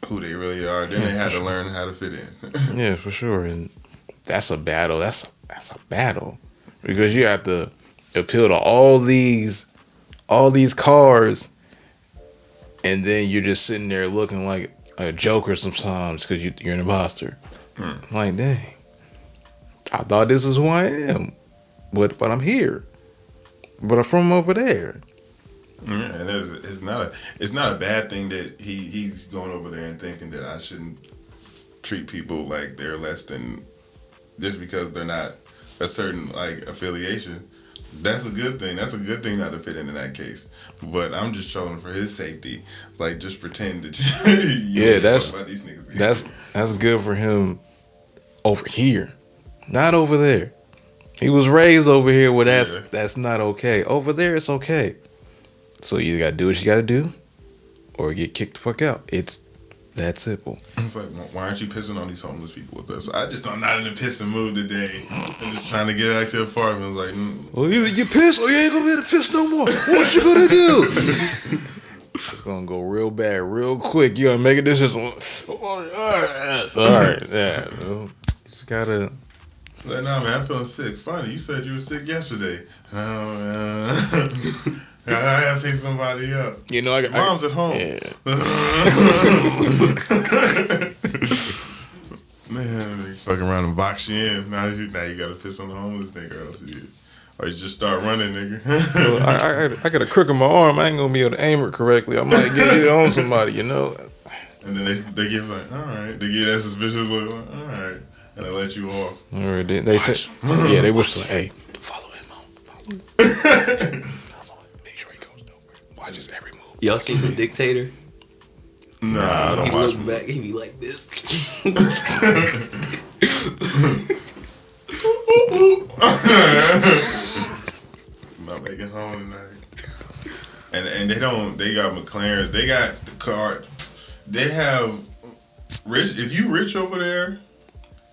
who they really are. Then they had to learn how to fit in. Yeah, for sure. And that's a battle. That's a battle, because you have to appeal to all these cars, and then you're just sitting there looking like a joker sometimes because you're an imposter. Like, dang, I thought this is who I am, but I'm here, but I'm from over there. Yeah, and it's not a bad thing that he's going over there and thinking that I shouldn't treat people like they're less than just because they're not a certain like affiliation. That's a good thing. That's a good thing not to fit into that case. But I'm just trolling for his safety. Like, just pretend that you that's about these niggas. That's good for him over here, not over there. He was raised over here where that's not okay. Over there, it's okay. So you gotta do what you gotta do, or get kicked the fuck out. It's that simple. It's like, why aren't you pissing on these homeless people with us? I'm not in a pissing mood today. I'm just trying to get back to the apartment. Like, well, either you piss or you ain't gonna be able to piss no more. What you gonna do? It's gonna go real bad, real quick. You gonna make a decision. All right, yeah. Just gotta. Like, nah, man, I'm feeling sick. Funny, you said you were sick yesterday. I gotta pick somebody up. You know, Mom's at home. Yeah. Man, around and box you in. Now you gotta piss on the homeless nigga, or else or you just start running, nigga. Well, I got a crook in my arm. I ain't gonna be able to aim it correctly. I might get it on somebody, you know. And then they get like, all right. They get that suspicious look, like, all right, and they let you off. All right, they say, yeah, they whistle, hey, follow him, follow him. Make sure he goes nowhere. Watch his every move. Y'all seen The Dictator? Nah, I don't He watch look back, he be like this. Not making home tonight. And they got McLarens. They got the car. They have rich. If you rich over there,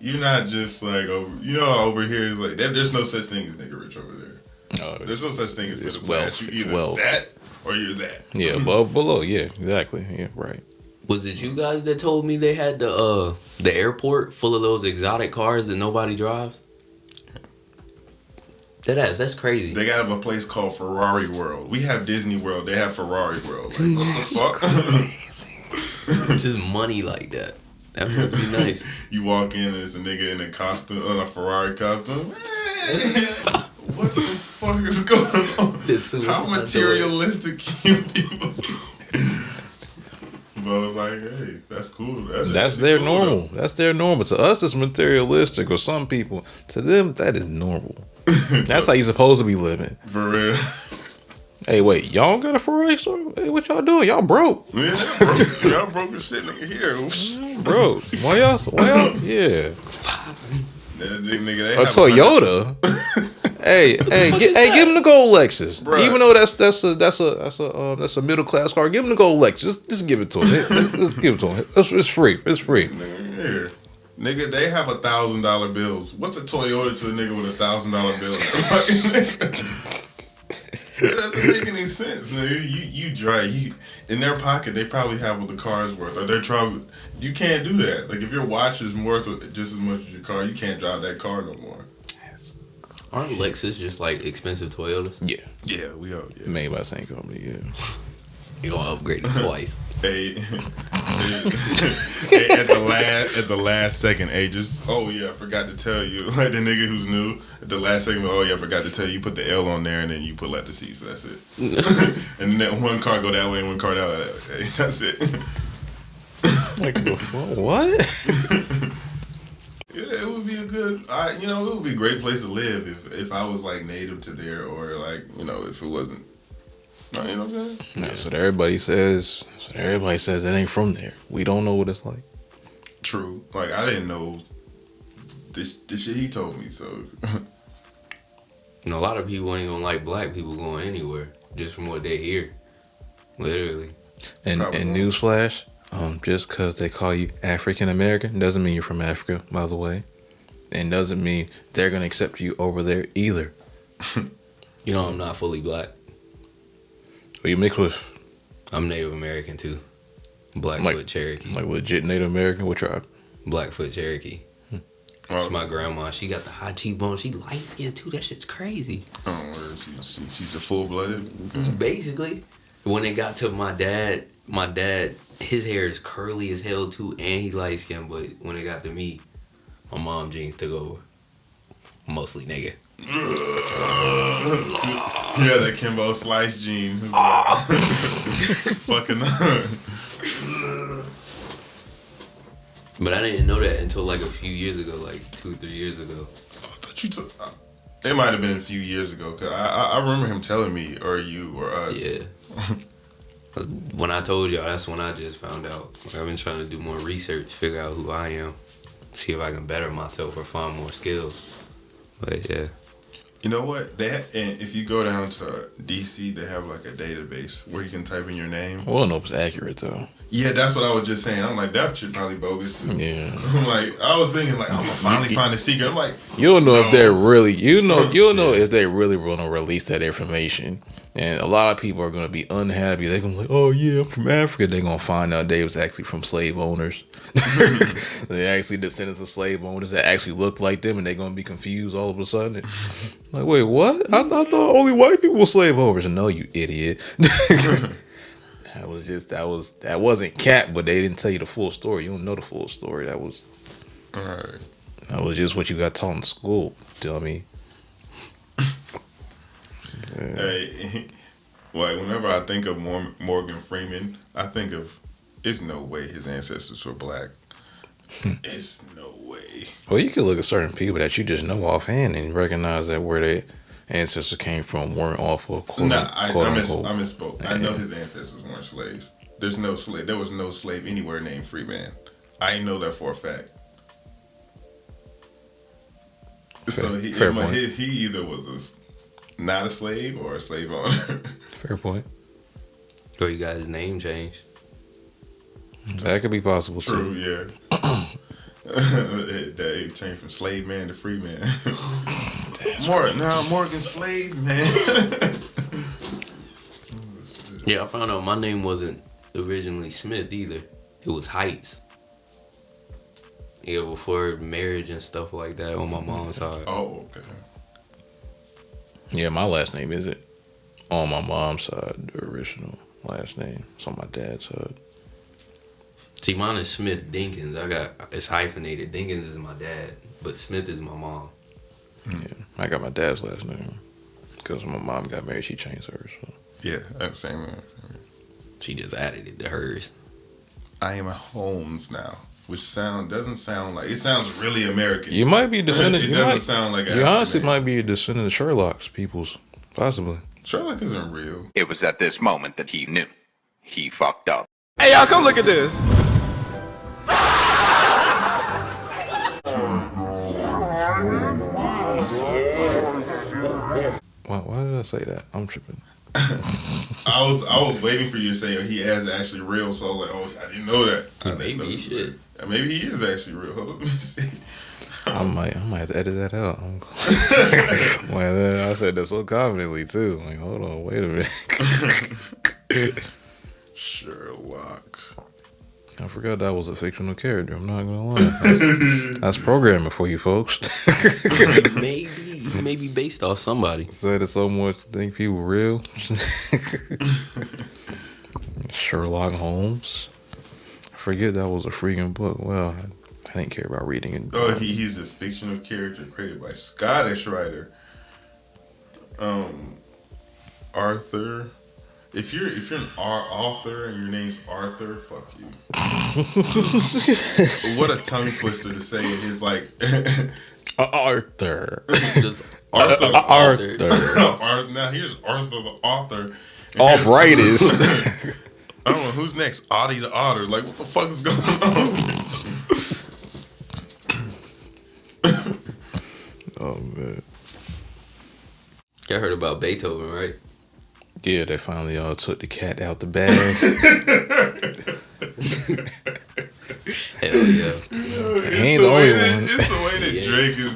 you're not just like over here is like there's no such thing as nigga rich over there. No, There's no such thing as it's middle class. wealth. You either Wealth. that or you're that. Yeah, below. Yeah, exactly. Yeah, right. Was it you guys that told me they had the airport full of those exotic cars that nobody drives? That's crazy. They got a place called Ferrari World. We have Disney World. They have Ferrari World. Like, what the fuck? Just money like that. That would be nice. You walk in and it's a nigga in a costume, a Ferrari costume. What the fuck is going on? How materialistic can you people be? But I was like, hey, that's cool. That's their cool, normal. though. That's their normal. To us, it's materialistic, or some people. To them, that is normal. That's how you supposed to be living. For real. Hey, wait, y'all got a Ferrari store? Hey, what y'all doing? Y'all broke. Yeah, y'all broke as shit, nigga. Here. Bro, why y'all? Yeah. Nigga, A Toyota. Hey, give him the gold Lexus. Bruh. Even though that's a middle class car, give him the gold Lexus. Just give it to him. Let's give it to him. It's free. It's free. Nigga, here. Nigga, they have $1,000 bills. What's a Toyota to a nigga with $1,000 bill? It doesn't make any sense, nigga. You drive in their pocket. They probably have what the car is worth, or they're trying. You can't do that. Like if your watch is worth just as much as your car, you can't drive that car no more. Aren't Lexus just like expensive Toyotas? Yeah. Yeah, we are. Yeah. Made by the same company. Yeah. You gonna upgrade it twice? Hey, at the last second, hey, just I forgot to tell you, like the nigga who's new at the last second, I forgot to tell you, put the L on there and then you put letter C, so that's it. And then that one car go that way and one car that way. Hey, that's it. Like what? Yeah, it would be a good, it would be a great place to live if I was like native to there, or like if it wasn't. You know what I'm saying? Yeah, so everybody says it ain't from there. We don't know what it's like. True. Like I didn't know this shit he told me. So And a lot of people ain't gonna like black people going anywhere just from what they hear. Literally. And newsflash, just because they call you African American doesn't mean you're from Africa, by the way. And doesn't mean they're gonna accept you over there either. You know I'm not fully black. Who you mix with? I'm Native American too. Blackfoot Cherokee. Like legit Native American? What tribe? Blackfoot Cherokee. It's my grandma. She got the high cheekbones. She light skinned too. That shit's crazy. Oh, she's a full blooded. Basically, when it got to my dad, his hair is curly as hell too, and he light skinned. But when it got to me, my mom genes took over. Mostly nigga. Yeah, that Kimbo Slice gene. Fucking. But I didn't know that until like a few years ago, like 2-3 years ago. I thought you took. It might have been a few years ago, cause I remember him telling me, or you, or us. Yeah. When I told y'all, that's when I just found out. I've been trying to do more research, figure out who I am, see if I can better myself or find more skills. But yeah. You know what? And if you go down to DC, they have like a database where you can type in your name. Well, no, it's accurate though. Yeah, that's what I was just saying. I'm like, that shit probably bogus too. Yeah. I'm like, I was thinking like, I'm gonna finally find a secret. I'm like, You'll know if they're really, you'll know if they really want to release that information. And a lot of people are going to be unhappy. They're going to be like, oh yeah, I'm from Africa. They're going to find out they was actually from slave owners. They actually descendants of slave owners that actually looked like them, and they're going to be confused all of a sudden. Like, wait, what? I thought only white people were slave owners. No, you idiot. That wasn't cap, but they didn't tell you the full story. You don't know the full story. That was all right. That was just what you got taught in school, dummy. Hey, like whenever I think of Morgan Freeman, I think of it's no way his ancestors were black. It's no way. Well, you could look at certain people that you just know offhand and recognize that where their ancestors came from weren't awful. I misspoke. I know his ancestors weren't slaves. There's no slave. There was no slave anywhere named Freeman. I know that for a fact. So he either was not a slave or a slave owner. Fair point. Or you got his name changed. That could be possible True, too. yeah. That it changed from slave man to free man. Morgan Slave Man. Yeah, I found out my name wasn't originally Smith either. It was Heights. Yeah, before marriage and stuff like that on my mom's side. Oh, okay. Yeah, my last name isn't on my mom's side, the original last name. It's on my dad's side. See, mine is Smith Dinkins. It's hyphenated. Dinkins is my dad, but Smith is my mom. Yeah, I got my dad's last name because when my mom got married, she changed hers. So. Yeah, that's the same. She just added it to hers. I am a Holmes now, which doesn't sound like it sounds really American. You might be a descendant. It doesn't sound like you honestly might be a descendant of Sherlock's peoples, possibly. Sherlock isn't real. It was at this moment that he knew. He fucked up. Hey, y'all, come look at this. Why did I say that? I'm tripping. I was waiting for you to say he is actually real, so I was like, oh, I didn't know that. Maybe he should. Maybe he is actually real. Hold on, let me see. I might have to edit that out. Well, then I said that so confidently too. Like, hold on, wait a minute. Sherlock. I forgot that was a fictional character. I'm not gonna lie. That's programming for you folks. Maybe based off somebody. Said it so much to think people real. Sherlock Holmes. I forget that was a freaking book. Well, I didn't care about reading it. Oh, he's a fictional character created by Scottish writer Arthur. If you're an author and your name's Arthur, fuck you. What a tongue twister to say it is like Arthur. Arthur. Arthur. Now here's Arthur the author. Arthritis. I don't know who's next. Audie the Otter. Like what the fuck is going on? Oh man. I heard about Beethoven, right? Yeah, they finally took the cat out the bag. Hell yeah. He ain't the only one. It's the way that Drake is.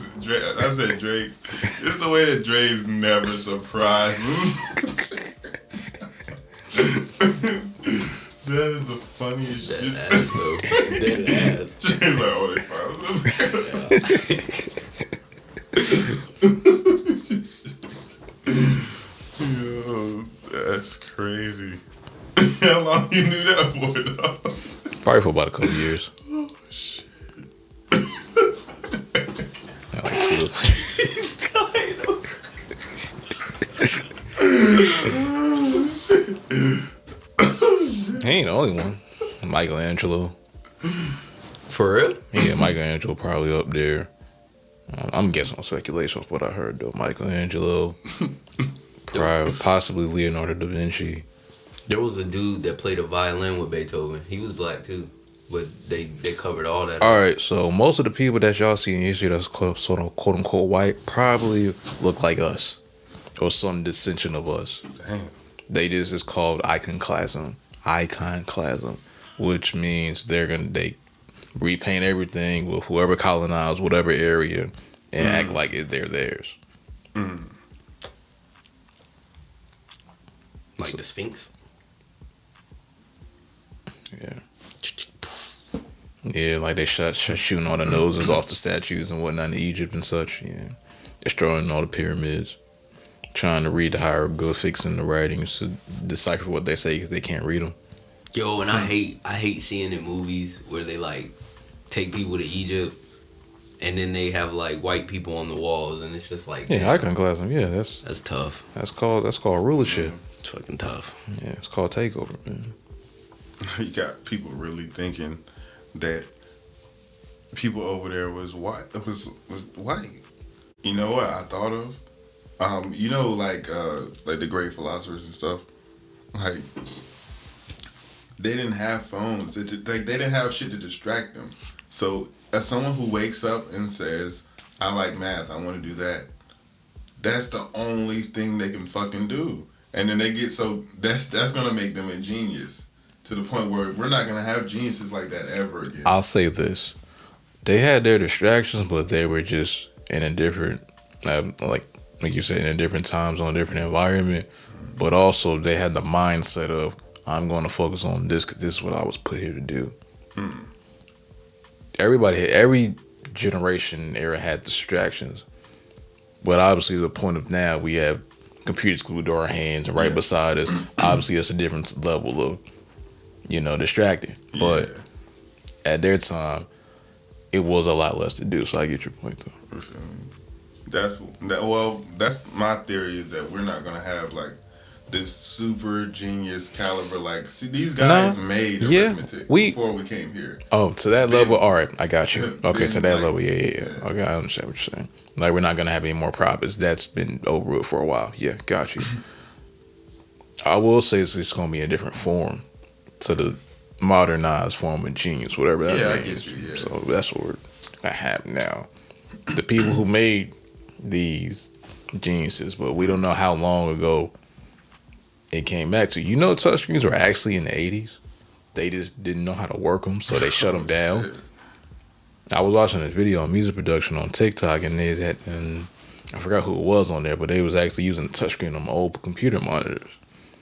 I said Drake. It's the way that Dre's never surprises. That is the funniest shit. Dead ass. Dre's like, oh, they Yo, that's crazy. How long you knew that for, though? Probably for about a couple years. Oh, shit. I like He ain't the only one. Michelangelo. For real? Yeah, Michelangelo probably up there. I'm guessing on speculation of what I heard though. Michelangelo, possibly Leonardo da Vinci. There was a dude that played a violin with Beethoven. He was black too, but they covered all that. All right, so most of the people that y'all see in history that's sort of quote unquote white probably look like us, or some descension of us. Damn. They just is called iconoclasm, which means they repaint everything with whoever colonized whatever area and act like they're theirs. Mm. Like the Sphinx. Yeah. Yeah, like they shooting all the noses off the statues and whatnot in Egypt and such. Yeah. Destroying all the pyramids. Trying to read the hieroglyphics and the writings to decipher what they say because they can't read them. Yo, and I hate seeing in movies where they like take people to Egypt and then they have like white people on the walls, and it's just like, Yeah, iconoclasm. Yeah, that's tough. that's called rulership. It's fucking tough. Yeah, it's called takeover, man. You got people really thinking that people over there was white. Was white. You know what I thought of? You know, like the great philosophers and stuff. Like, they didn't have phones. They didn't have shit to distract them. So, as someone who wakes up and says, "I like math. I want to do that," that's the only thing they can fucking do. And then they get that's gonna make them a genius to the point where we're not gonna have geniuses like that ever again. I'll say this: they had their distractions, but they were just in a different, like you said, in a different time zone, different environment. But also, they had the mindset of, I'm going to focus on this because this is what I was put here to do. Every generation era had distractions. But obviously, the point of now, we have computers glued to our hands, and right beside us, obviously, it's a different level of, distracting. But at their time, it was a lot less to do. So I get your point, though. That's my theory, is that we're not gonna have like this super genius caliber. Like, see, these guys made arithmetic before we came here. Oh, to that level, all right, I got you. Okay, to that level, yeah. Okay, I understand what you're saying. Like, we're not gonna have any more profits. That's been over with for a while. Yeah, got you. I will say it's gonna be a different form to the modernized form of genius, whatever that means. I get you. Yeah. So that's what we're gonna have now. The people who made these geniuses, but we don't know how long ago it came back to. Touchscreens were actually in the 80s. They just didn't know how to work them, so they shut them down. I was watching this video on music production on TikTok, and I forgot who it was on there, but they was actually using the touchscreen on old computer monitors.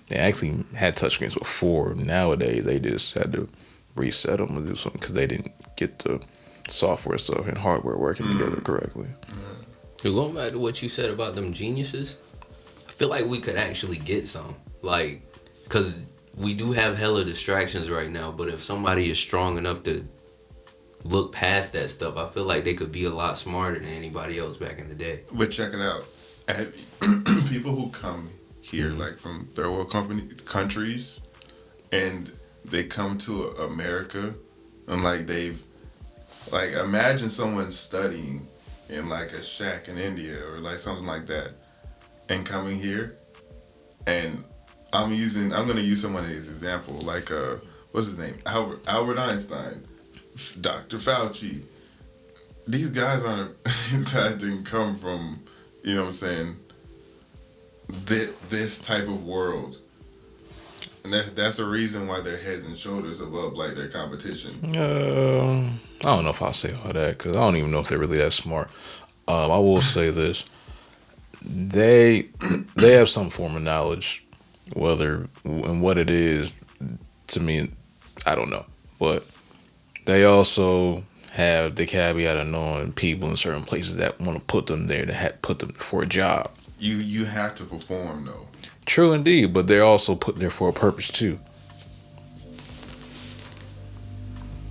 They actually had touchscreens before. Nowadays, they just had to reset them and do something because they didn't get the software stuff and hardware working together correctly. So going back to what you said about them geniuses, I feel like we could actually get some. Like, because we do have hella distractions right now, but if somebody is strong enough to look past that stuff, I feel like they could be a lot smarter than anybody else back in the day. But check it out. People who come here, like from third world countries, and they come to America, and like imagine someone studying in like a shack in India or like something like that, and coming here, and I'm gonna use someone as an example, like what's his name, Albert Einstein, Dr. Fauci. These guys didn't come from, you know what I'm saying, this type of world. And that's the reason why their heads and shoulders above like their competition. I don't know if I'll say all that because I don't even know if they're really that smart. I will say this: they have some form of knowledge, whether and what it is. To me, I don't know, but they also have the caveat of knowing people in certain places that want to put them there to put them for a job. You have to perform though. True indeed, but they're also put there for a purpose too.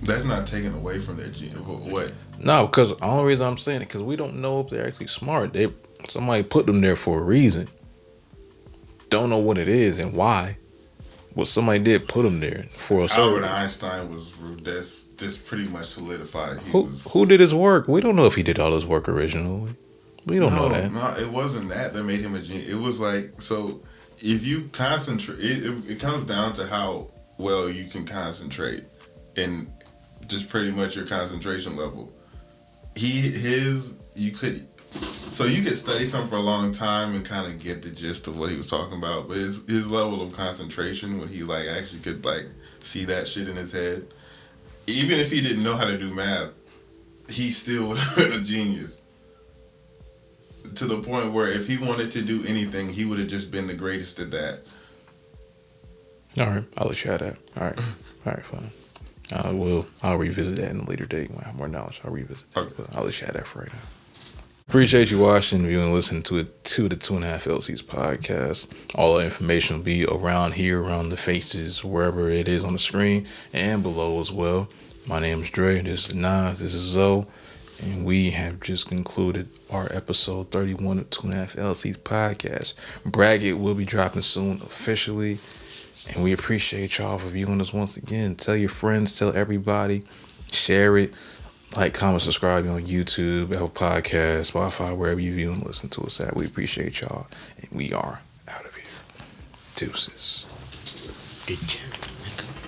That's not taken away from their genius. What? No, because the only reason I'm saying it, because we don't know if they're actually smart. Somebody put them there for a reason. Don't know what it is and why. But somebody did put them there for a certain Albert Einstein was that's pretty much solidified. Who did his work? We don't know if he did all his work originally. We don't know that. No, it wasn't that made him a genius. It was like, so if you concentrate, it comes down to how well you can concentrate and just pretty much your concentration level. You could study something for a long time and kind of get the gist of what he was talking about, but his level of concentration when he like actually could like see that shit in his head, even if he didn't know how to do math, he still would have been a genius. To the point where if he wanted to do anything, he would have just been the greatest at that. All right, I'll let you have that. All right, fine. I'll revisit that in a later date when I have more knowledge. I'll revisit that. Okay. I'll let you have that for right now. Appreciate you watching, viewing, and listening to it to the 2.5 LLCs podcast. All the information will be around here, around the faces, wherever it is on the screen, and below as well. My name is Dre. This is Nas. This is Zoe. And we have just concluded our episode 31 of 2.5 LLCs podcast. Bracket will be dropping soon officially. And we appreciate y'all for viewing us once again. Tell your friends, tell everybody, share it, like, comment, subscribe on YouTube, Apple Podcasts, Spotify, wherever you view and listen to us at. We appreciate y'all. And we are out of here. Deuces. Good job, nigga.